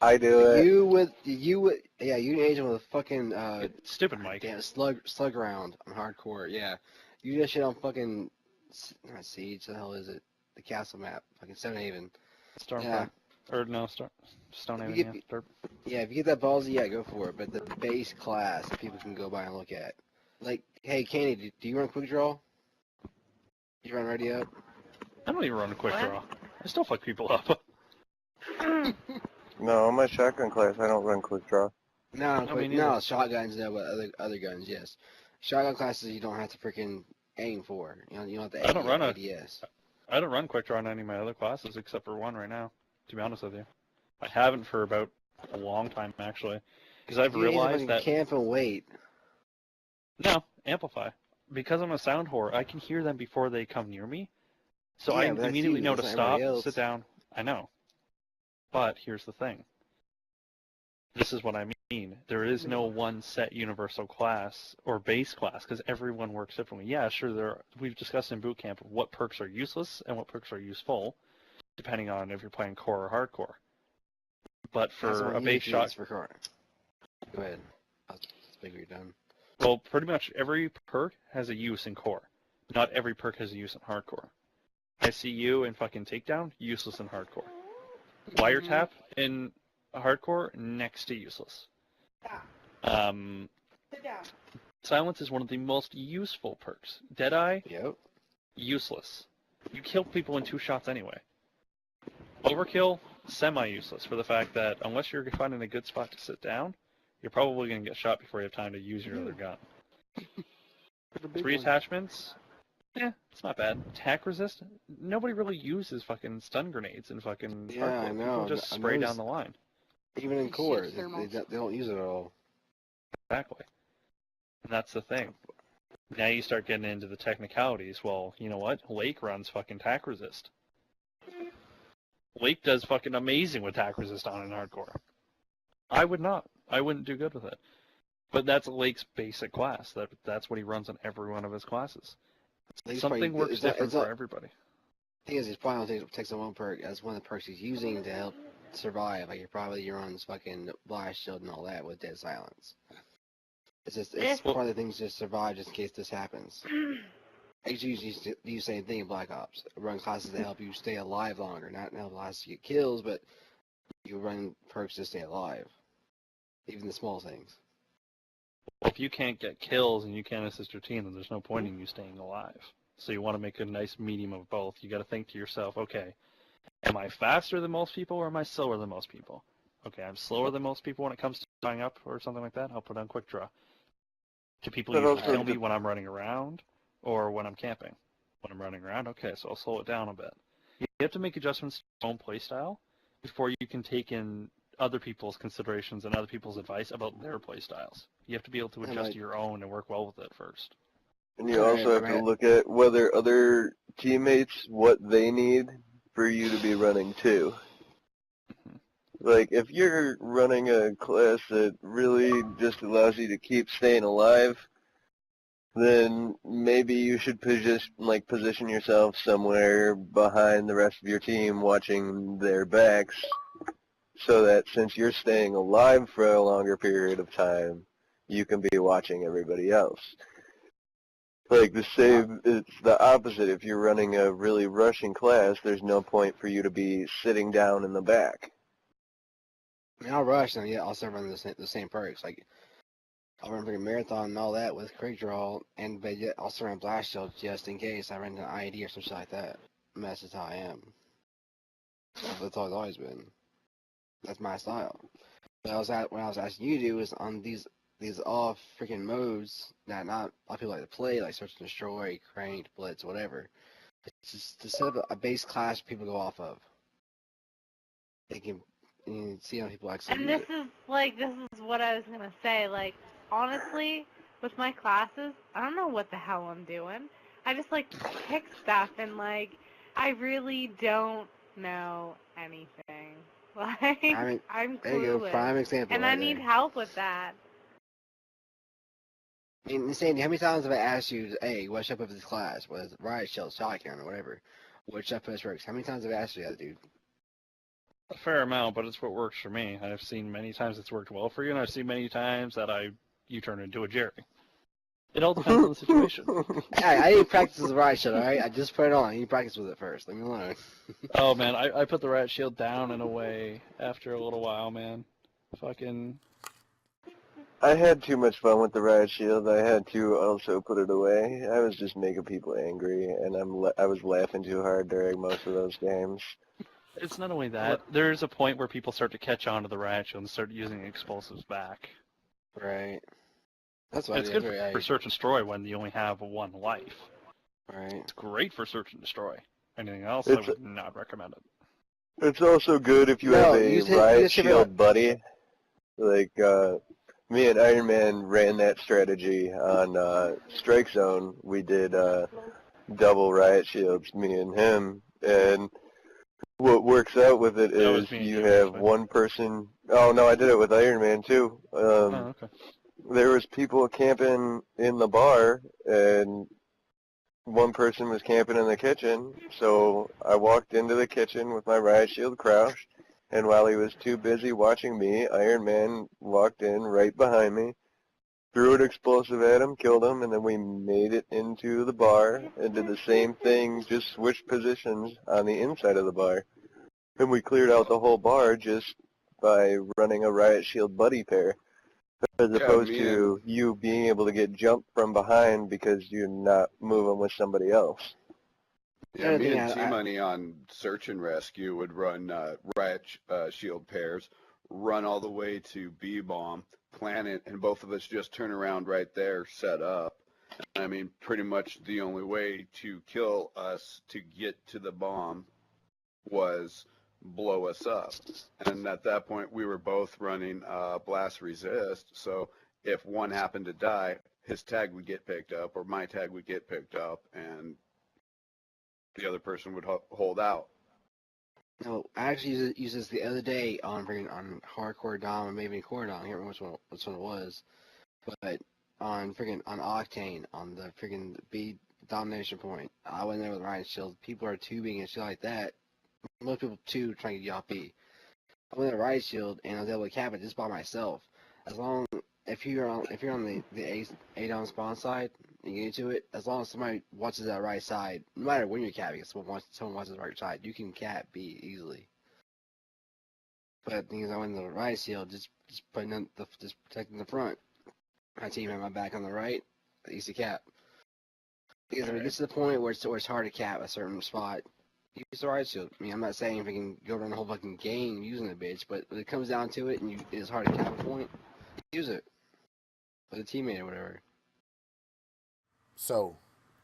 Speaker 3: I do it.
Speaker 7: Yeah, you and Agent with a fucking
Speaker 10: Stupid Mike.
Speaker 7: damn slug round on hardcore. Yeah, you do that shit on fucking not Siege. The hell is it? The castle map, fucking Stonehaven.
Speaker 10: Stormfront.
Speaker 7: Yeah.
Speaker 10: Or no, Stonehaven.
Speaker 7: If you
Speaker 10: Yeah.
Speaker 7: get-
Speaker 10: Derp.
Speaker 7: Yeah, if you get that ballsy, yeah, go for it. But the base class that people can go by and look at. Like, hey, Candy, do you run Quick Draw? You run Ready Up?
Speaker 10: I don't even run a quick
Speaker 5: What?
Speaker 10: draw. I still fuck people up.
Speaker 3: No, on my shotgun class, I don't run quick draw.
Speaker 7: No,
Speaker 10: No,
Speaker 7: quick,
Speaker 10: me
Speaker 7: no,
Speaker 10: neither.
Speaker 7: shotguns, no, but other guns, yes. Shotgun classes you don't have to freaking aim for. You know, you don't have to
Speaker 10: I don't run a-
Speaker 7: ADS.
Speaker 10: I don't run quick draw on any of my other classes except for one right now. To be honest with you, I haven't for about a long time actually, because I've
Speaker 7: You need to
Speaker 10: realized
Speaker 7: fucking
Speaker 10: that
Speaker 7: camp and wait.
Speaker 10: no amplify because I'm a sound whore. I can hear them before they come near me, so
Speaker 7: Yeah,
Speaker 10: I
Speaker 7: but that's
Speaker 10: immediately
Speaker 7: you,
Speaker 10: know to
Speaker 7: that's not
Speaker 10: stop,
Speaker 7: everybody else.
Speaker 10: sit down. I know, but here's the thing. This is what I mean. There is no one set universal class or base class because everyone works differently. Yeah, sure. We've discussed in boot camp what perks are useless and what perks are useful, depending on if you're playing core or hardcore. But
Speaker 7: That's
Speaker 10: for
Speaker 7: what
Speaker 10: a
Speaker 7: you
Speaker 10: base
Speaker 7: do,
Speaker 10: shot,
Speaker 7: it's for car. Go ahead. I'll figure you're done.
Speaker 10: well, pretty much every perk has a use in core. Not every perk has a use in hardcore. ICU and fucking takedown, useless in hardcore. Wiretap in hardcore, next to useless. Silence is one of the most useful perks. Deadeye,
Speaker 7: Yep.
Speaker 10: useless. You kill people in 2 shots anyway. Overkill, semi-useless for the fact that unless you're finding a good spot to sit down, you're probably going to get shot before you have time to use your other gun.
Speaker 9: The big
Speaker 10: 3
Speaker 9: one.
Speaker 10: attachments, it's not bad. Attack resist, nobody really uses fucking stun grenades in fucking
Speaker 7: Yeah,
Speaker 10: hardcore.
Speaker 7: I know.
Speaker 10: People just
Speaker 7: I
Speaker 10: spray
Speaker 7: noticed-
Speaker 10: down the line.
Speaker 7: Even in
Speaker 8: Shit,
Speaker 7: core, they
Speaker 8: thermals.
Speaker 7: don't use it at all.
Speaker 10: Exactly. And that's the thing. Now you start getting into the technicalities. Well, you know what? Lake runs fucking tack resist. Lake does fucking amazing with tack resist on in hardcore. I would not. I wouldn't do good with it. But that's Lake's basic class. That's what he runs on every one of his classes.
Speaker 7: Lake's
Speaker 10: Something
Speaker 7: probably-
Speaker 10: works
Speaker 7: it's not-
Speaker 10: different
Speaker 7: it's not-
Speaker 10: for everybody.
Speaker 7: thing is, he's probably only takes on one perk as one of the perks he's using to help survive. Like you're on this fucking blast shield and all that with dead silence. It's just it's
Speaker 5: Yeah.
Speaker 7: part of the things to survive just in case this happens. I usually do the same thing in Black Ops. Run classes to help you stay alive longer, not help last you get kills, but you run perks to stay alive. Even the small things.
Speaker 10: If you can't get kills and you can't assist your team, then there's no point in you staying alive. So you want to make a nice medium of both. You got to think to yourself, okay, am I faster than most people or am I slower than most people? Okay, I'm slower than most people when it comes to tying up or something like that. I'll put on quick draw. Do people
Speaker 3: But
Speaker 10: usually
Speaker 3: also
Speaker 10: kill me
Speaker 3: the-
Speaker 10: when I'm running around or when I'm camping? When I'm running around, okay, so I'll slow it down a bit. You have to make adjustments to your own playstyle before you can take in other people's considerations and other people's advice about their playstyles. You have to be able to
Speaker 7: And,
Speaker 10: adjust
Speaker 7: like-
Speaker 10: to your own and work well with it first.
Speaker 3: And you
Speaker 7: Right,
Speaker 3: also have to
Speaker 7: right.
Speaker 3: look at whether other teammates, what they need for you to be running too. Like, if you're running a class that really just allows you to keep staying alive, then maybe you should position yourself somewhere behind the rest of your team watching their backs so that since you're staying alive for a longer period of time, you can be watching everybody else. Like it's the opposite. If you're running a really rushing class, there's no point for you to be sitting down in the back.
Speaker 7: I mean, I'll rush and yeah, I'll start running the same perks. Like, I'll run freaking marathon and all that with quick draw, but yet I'll start on blast shield just in case I run an IED or some shit like that. And that's just how I am. That's how it's always been. That's my style. When I was asking you to do is on these all freaking modes that not a lot of people like to play, like Search and Destroy, Cranked, Blitz, whatever. It's just to set up a base class people go off of. They can see how people actually
Speaker 5: And
Speaker 7: use
Speaker 5: this
Speaker 7: it.
Speaker 5: is what I was gonna say. Like, honestly, with my classes, I don't know what the hell I'm doing. I just like pick stuff and like I really don't know anything. Like, I'm
Speaker 7: There you go,
Speaker 5: clueless,
Speaker 7: prime example
Speaker 5: and I
Speaker 7: right
Speaker 5: need
Speaker 7: there.
Speaker 5: help with that.
Speaker 7: I mean, Sandy, how many times have I asked you, hey, what should I put for this class? Whether it's Riot Shield, Shotgun, or whatever. What should I put this works? How many times have I asked you that, dude?
Speaker 2: A fair amount, but it's what works for me. I've seen many times it's worked well for you, and I've seen many times that you turn into a Jerry. It all depends on the situation.
Speaker 7: Hey, I didn't practice with the Riot Shield, alright? I just put it on. You practice with it first. Leave me alone.
Speaker 2: Oh man, I put the Riot Shield down and away after a little while, man. Fucking.
Speaker 3: I had too much fun with the Riot Shield. I had to also put it away. I was just making people angry, and I was laughing too hard during most of those games.
Speaker 2: It's not only that. There's a point where people start to catch on to the Riot Shield and start using explosives back.
Speaker 7: Right. That's why
Speaker 2: It's good for Search and Destroy when you only have one life.
Speaker 7: Right.
Speaker 2: It's great for Search and Destroy. Anything else,
Speaker 3: It's-
Speaker 2: I would not recommend it.
Speaker 3: It's also good if you have a Riot Shield buddy. Like, me and Iron Man ran that strategy on Strike Zone. We did double Riot Shields, me and him, and what works out with it
Speaker 2: That was
Speaker 3: is
Speaker 2: me and
Speaker 3: you
Speaker 2: you,
Speaker 3: have
Speaker 2: actually.
Speaker 3: one person. Oh no, I did it with Iron Man too.
Speaker 2: Oh, okay.
Speaker 3: There was people camping in the bar, and one person was camping in the kitchen. So I walked into the kitchen with my Riot Shield crouched, and while he was too busy watching me, Iron Man walked in right behind me, threw an explosive at him, killed him, and then we made it into the bar and did the same thing, just switched positions on the inside of the bar. And we cleared out the whole bar just by running a Riot Shield buddy pair, as opposed to you being able to get jumped from behind because you're not moving with somebody else.
Speaker 6: Yeah, me and T-Money on Search and Rescue would run Riot Shield pairs, run all the way to B-Bomb, plant it, and both of us just turn around right there, set up. I mean, pretty much the only way to kill us to get to the bomb was blow us up. And at that point, we were both running Blast Resist, so if one happened to die, his tag would get picked up, or my tag would get picked up, and the other person would hold out.
Speaker 7: No, I actually used this the other day on Hardcore Dom and maybe Core Dom. I can't remember which one it was, but on Octane on the freaking B domination point, I went there with Riot Shield. People are tubing and shit like that. Most people too trying to get you off B. I went to Riot Shield and I was able to cap it just by myself. As long if you're on the A down spawn side and you get into it, as long as somebody watches that right side, no matter when you're capping, if someone watches the right side, you can cap B easily. But the thing is, I went to the Riot Shield, just protecting the front. My team had my back on the right, easy cap. Because when it gets to the point where it's hard to cap a certain spot, use the Riot Shield. I mean, I'm not saying if I can go around the whole fucking game using the bitch, but when it comes down to it and it's hard to cap a point, use it. With a teammate or whatever.
Speaker 1: So,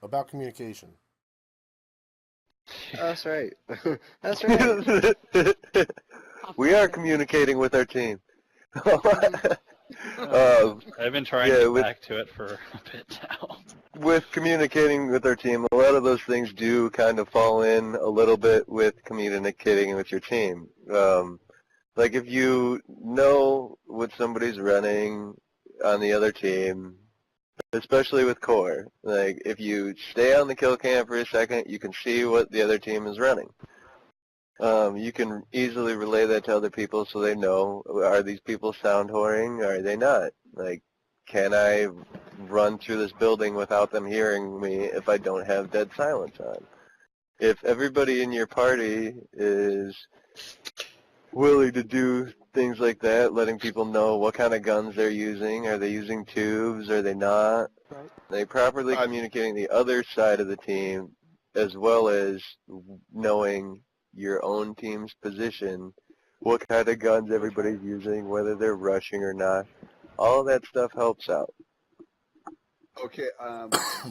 Speaker 1: about communication.
Speaker 7: That's right. That's right.
Speaker 3: We are communicating with our team.
Speaker 2: I've been trying to get back to it for a bit now.
Speaker 3: With communicating with our team, a lot of those things do kind of fall in a little bit with communicating with your team. Like if you know what somebody's running on the other team, especially with core, like if you stay on the kill cam for a second, you can see what the other team is running. You can easily relay that to other people so they know, are these people sound whoring, or are they not? Like, can I run through this building without them hearing me if I don't have dead silence on? If everybody in your party is willing to do things like that, letting people know what kind of guns they're using, are they using tubes, are they not?
Speaker 9: Right.
Speaker 3: They properly communicating the other side of the team, as well as knowing your own team's position what kind of guns everybody's using, whether they're rushing or not. All that stuff helps out.
Speaker 6: Okay,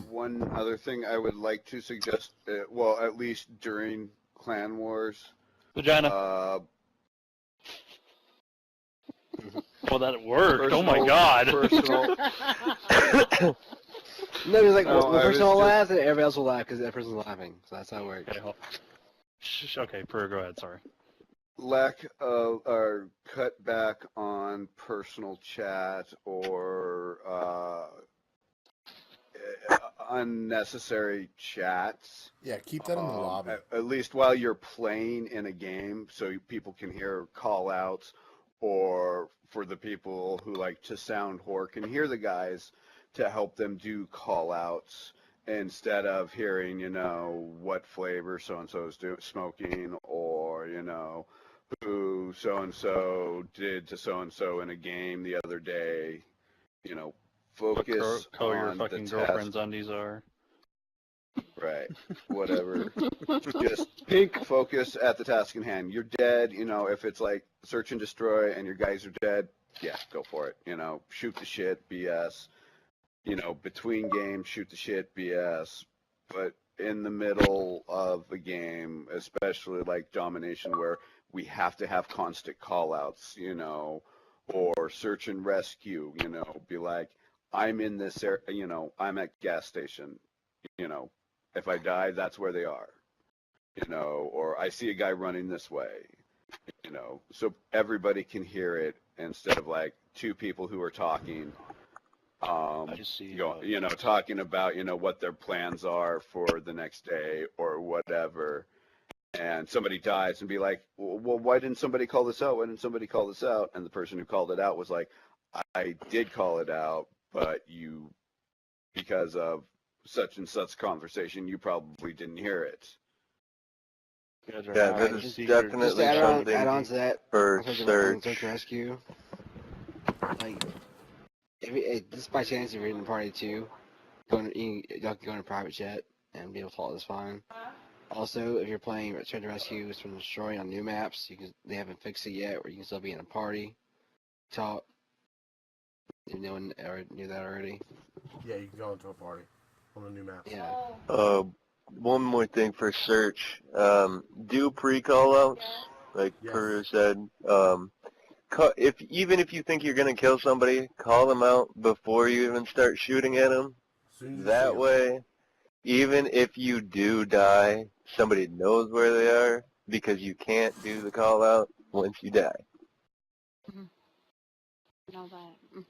Speaker 6: one other thing I would like to suggest, well, at least during Clan Wars,
Speaker 10: Vagina. Well, that worked. Oh my god.
Speaker 6: Personal.
Speaker 7: No, he's like,
Speaker 6: No,
Speaker 7: one
Speaker 6: I
Speaker 7: person will
Speaker 6: was
Speaker 7: laugh and everybody else will laugh because that person's laughing. So that's how it works.
Speaker 10: Okay, okay, Per, go ahead, sorry.
Speaker 6: Lack of, or cut back on personal chat or unnecessary chats.
Speaker 1: Yeah, keep that in the lobby.
Speaker 6: At least while you're playing in a game, so people can hear call outs, or for the people who like to sound whore can hear the guys to help them do call outs instead of hearing, you know, what flavor so-and-so is smoking, or, you know, who so-and-so did to so-and-so in a game the other day. You know, focus
Speaker 10: What your
Speaker 6: on
Speaker 10: fucking
Speaker 6: the
Speaker 10: girlfriend's
Speaker 6: task.
Speaker 10: undies are.
Speaker 6: Right. Whatever. Just
Speaker 9: Pink.
Speaker 6: focus at the task in hand. You're dead, you know, if it's like search and destroy and your guys are dead, yeah, go for it. You know, shoot the shit, BS. You know, between games, shoot the shit, BS. But in the middle of a game, especially like domination where we have to have constant call outs, you know, or search and rescue, you know, be like, I'm in this area, you know, I'm at gas station, you know, if I die, that's where they are, you know, or I see a guy running this way, you know, so everybody can hear it instead of like two people who are talking, you know, talking about, you know, what their plans are for the next day or whatever. And somebody dies and be like, well, why didn't somebody call this out? Why didn't somebody call this out? And the person who called it out was like, I did call it out, but you, because of such and such conversation, you probably didn't hear it.
Speaker 3: Yeah, that is
Speaker 7: Just
Speaker 3: definitely
Speaker 7: to
Speaker 3: something
Speaker 7: add on to that,
Speaker 3: for
Speaker 7: on
Speaker 3: search.
Speaker 7: search and rescue. Like, if just by chance if you're in the party too, y'all can go in a private chat and be able to follow this fine. Also, if you're playing search and rescue from destroying on new maps, they haven't fixed it yet, where you can still be in a party, talk. If no one knew that already.
Speaker 1: Yeah, you can go into a party on the new map.
Speaker 7: Yeah.
Speaker 3: One more thing for search. Do pre-call outs, like Per said. Even if you think you're gonna kill somebody, call them out before you even start shooting at them. That way, even if you do die, somebody knows where they are because you can't do the call out once you die.
Speaker 8: Know that.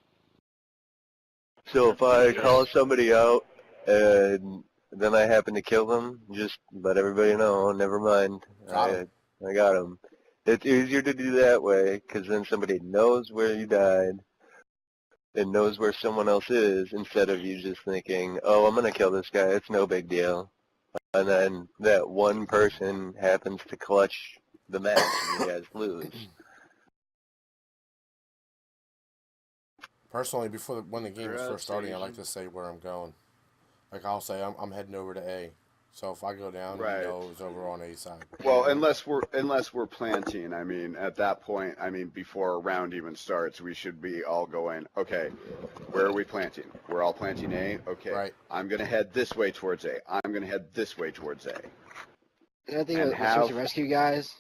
Speaker 3: So if I call somebody out and then I happen to kill them, just let everybody know, oh, never mind, I got him. It's easier to do that way because then somebody knows where you died and knows where someone else is instead of you just thinking, oh, I'm going to kill this guy, it's no big deal. And then that one person happens to clutch the match and you guys lose.
Speaker 1: Personally, when the game is first starting, I like to say where I'm going. Like I'll say I'm heading over to A. So if I go down,
Speaker 6: Right.
Speaker 1: you know it's over on A side.
Speaker 6: Well, unless we're planting, I mean, at that point, I mean, before a round even starts, we should be all going, okay, where are we planting? We're all planting A? Okay.
Speaker 1: Right.
Speaker 6: I'm going to head this way towards A. I'm going to head this way towards A.
Speaker 7: Another thing with search and rescue guys.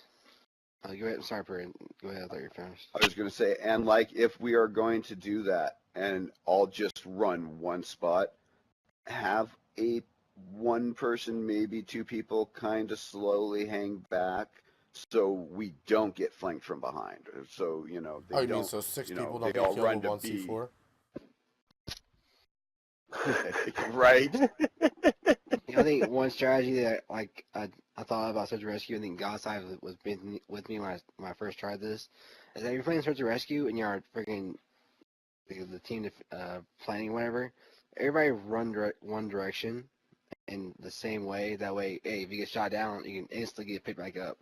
Speaker 7: Oh, go ahead. Sorry, Per. Go ahead. I thought you were finished.
Speaker 6: I was going to say, and like if we are going to do that and all just run one spot, have one person, maybe two people kind of slowly hang back so we don't get flanked from behind. So, you know, they
Speaker 1: Oh, you
Speaker 6: don't,
Speaker 1: mean so six
Speaker 6: you know,
Speaker 1: people don't
Speaker 6: they
Speaker 1: get
Speaker 6: all
Speaker 1: killed
Speaker 6: run
Speaker 1: in
Speaker 6: to
Speaker 1: one
Speaker 6: B.
Speaker 1: C4?
Speaker 6: Right.
Speaker 7: I think one strategy that I thought about search and rescue, I think Godside was with me when I first tried this, is that if you're playing search and rescue and you're freaking the team planning whatever, everybody run one direction in the same way. That way, hey, if you get shot down, you can instantly get picked back up.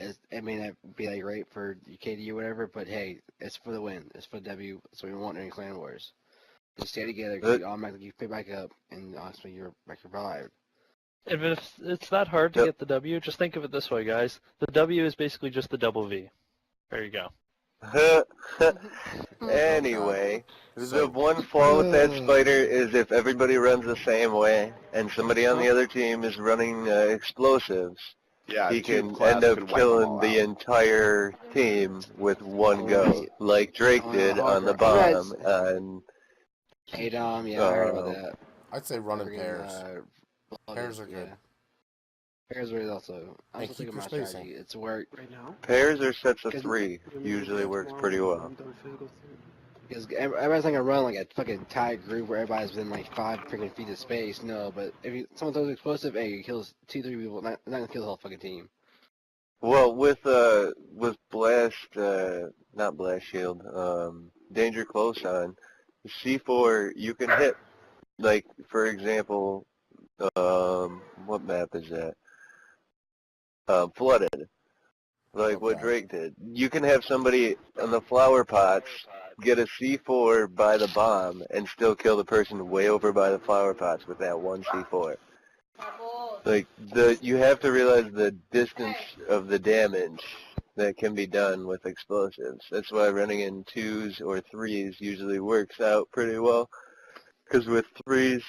Speaker 7: It may not be that great for KD or whatever, but hey, it's for the win. It's for the W. That's what we want in Clan Wars. You stay together, you automatically get picked back up, and honestly, you're back revived.
Speaker 10: If it's that hard to get the W, just think of it this way, guys. The W is basically just the double V. There you go.
Speaker 3: Anyway,
Speaker 1: So-
Speaker 3: the one flaw with that spider is if everybody runs the same way and somebody on the other team is running explosives,
Speaker 6: Yeah,
Speaker 3: he
Speaker 6: two
Speaker 3: can
Speaker 6: class
Speaker 3: end up
Speaker 6: can wipe 'em all
Speaker 3: killing the
Speaker 6: out.
Speaker 3: entire team with one go, like Drake did on the bomb. And
Speaker 7: Hey Dom, yeah, I heard about that.
Speaker 1: I'd say run in
Speaker 7: Friggin',
Speaker 1: pairs. Pairs are good.
Speaker 7: Yeah. Pairs are also. I'm
Speaker 1: And
Speaker 7: still
Speaker 1: keep
Speaker 7: thinking
Speaker 1: your
Speaker 7: my
Speaker 1: spacing.
Speaker 7: strategy. It's work.
Speaker 9: Right now?
Speaker 3: pairs or sets of
Speaker 7: Cause-
Speaker 3: 3 usually works pretty well.
Speaker 9: I'm done physical therapy.
Speaker 7: Because everybody's not gonna run like a fucking tight group where everybody's within like 5 freaking feet of space. No, but if someone throws explosive, hey, it kills 2-3 people. Not gonna kill the whole fucking team.
Speaker 3: Well, with blast, not blast shield, danger close on C4, you can hit. Like for example, what map is that? Flooded. Like what
Speaker 1: Okay.
Speaker 3: Drake did. You can have somebody on the flower pots get a C4 by the bomb and still kill the person way over by the flower pots with that one C4. Like you have to realize the distance of the damage that can be done with explosives. That's why running in 2s or 3s usually works out pretty well. Because with 3s,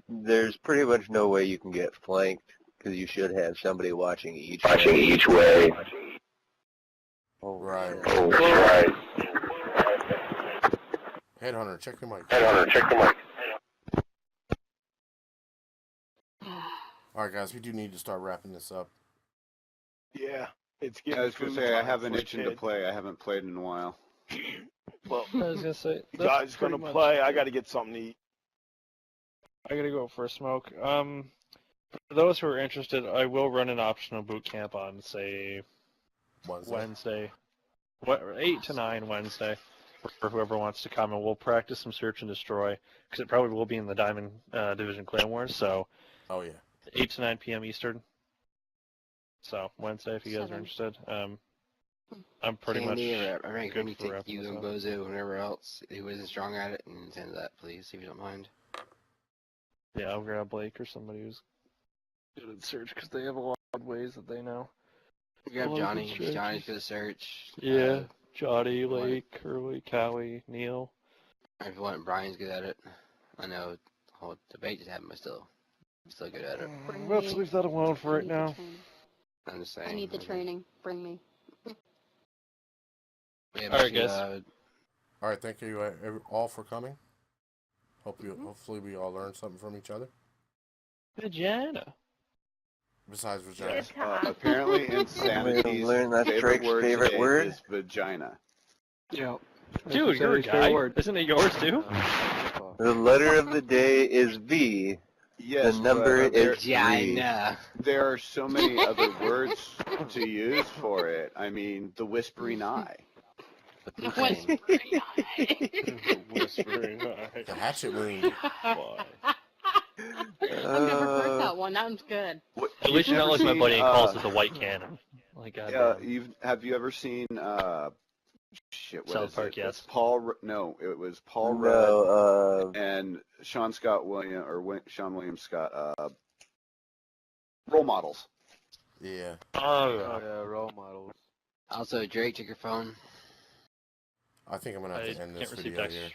Speaker 3: there's pretty much no way you can get flanked because you should have somebody watching each way.
Speaker 1: Oh, right.
Speaker 3: Oh, right.
Speaker 1: Headhunter, check your mic.
Speaker 3: Check the mic.
Speaker 1: All right, guys, we do need to start wrapping this up.
Speaker 4: Yeah, it's
Speaker 6: Yeah,
Speaker 4: getting
Speaker 6: I was gonna
Speaker 4: food
Speaker 6: say I
Speaker 4: time
Speaker 6: have an
Speaker 4: for
Speaker 6: itching to
Speaker 4: kids.
Speaker 6: play. I haven't played in a while.
Speaker 4: Well,
Speaker 10: I was gonna say,
Speaker 4: you guys gonna play? I gotta get something to eat.
Speaker 10: I gotta go for a smoke. For those who are interested, I will run an optional boot camp on, say, Wednesday. 8 to 9 Wednesday, for whoever wants to come, and we'll practice some search and destroy, because it probably will be in the Diamond Division Clan Wars, so
Speaker 1: Oh, yeah.
Speaker 10: 8 to 9 p.m. Eastern. So, Wednesday, if you guys are
Speaker 8: 7.
Speaker 10: interested. I'm pretty
Speaker 7: Candy,
Speaker 10: much
Speaker 7: or I recommend
Speaker 10: good
Speaker 7: you
Speaker 10: for
Speaker 7: take
Speaker 10: wrapping
Speaker 7: you
Speaker 10: this
Speaker 7: and
Speaker 10: up.
Speaker 7: Bozo, whoever else who isn't strong at it, and send that, please, if you don't mind.
Speaker 10: Yeah, I'll grab Blake or somebody who's good at search, because they have a lot of ways that they know.
Speaker 7: Grab
Speaker 10: Well,
Speaker 7: Johnny.
Speaker 10: good
Speaker 7: Johnny's
Speaker 10: strategies.
Speaker 7: good at search.
Speaker 10: Yeah, Johnny,
Speaker 7: what-
Speaker 10: Lake, Curly, Cowie, Neil.
Speaker 7: If you want, Brian's good at it. I know the whole debate just happened, but still good at it.
Speaker 10: Let's leave that alone for
Speaker 8: I
Speaker 10: right
Speaker 8: need the
Speaker 10: now.
Speaker 8: training.
Speaker 7: I'm just saying.
Speaker 8: I need the training. Bring me.
Speaker 7: Yeah,
Speaker 10: All right,
Speaker 7: basically,
Speaker 10: guys.
Speaker 1: All right, thank you all for coming. Hopefully we all learned something from each other.
Speaker 10: Vagina.
Speaker 1: Besides vagina.
Speaker 5: Good time.
Speaker 6: Apparently, Insanity's
Speaker 3: Learn that's
Speaker 6: favorite
Speaker 3: Drake's
Speaker 6: word
Speaker 3: favorite
Speaker 6: today
Speaker 3: word?
Speaker 6: is vagina.
Speaker 9: Yeah.
Speaker 10: Dude, you're a guy. Isn't it yours too?
Speaker 3: The letter of the day is V.
Speaker 6: Yes,
Speaker 3: The number
Speaker 6: but there,
Speaker 3: is 3.
Speaker 7: Vagina.
Speaker 6: there are so many other words to use for it. I mean, the whispering eye.
Speaker 7: The
Speaker 10: Whispering eye.
Speaker 1: The hatchet wound.
Speaker 10: Why?
Speaker 8: I've never heard that one. That one's good.
Speaker 10: At least you're not like my buddy and calls it the white cannon. Like, goddamn.
Speaker 6: Have you ever seen shit? What
Speaker 10: South
Speaker 6: is
Speaker 10: Park,
Speaker 6: it?
Speaker 10: yes.
Speaker 6: No, it was Paul Rudd
Speaker 3: No,
Speaker 6: and Sean William Scott. Role models.
Speaker 1: Yeah.
Speaker 10: Oh,
Speaker 4: yeah, role models.
Speaker 7: Also, Drake, check your phone.
Speaker 1: I think I'm going to have to end this
Speaker 10: can't receive
Speaker 1: video
Speaker 10: text
Speaker 1: here.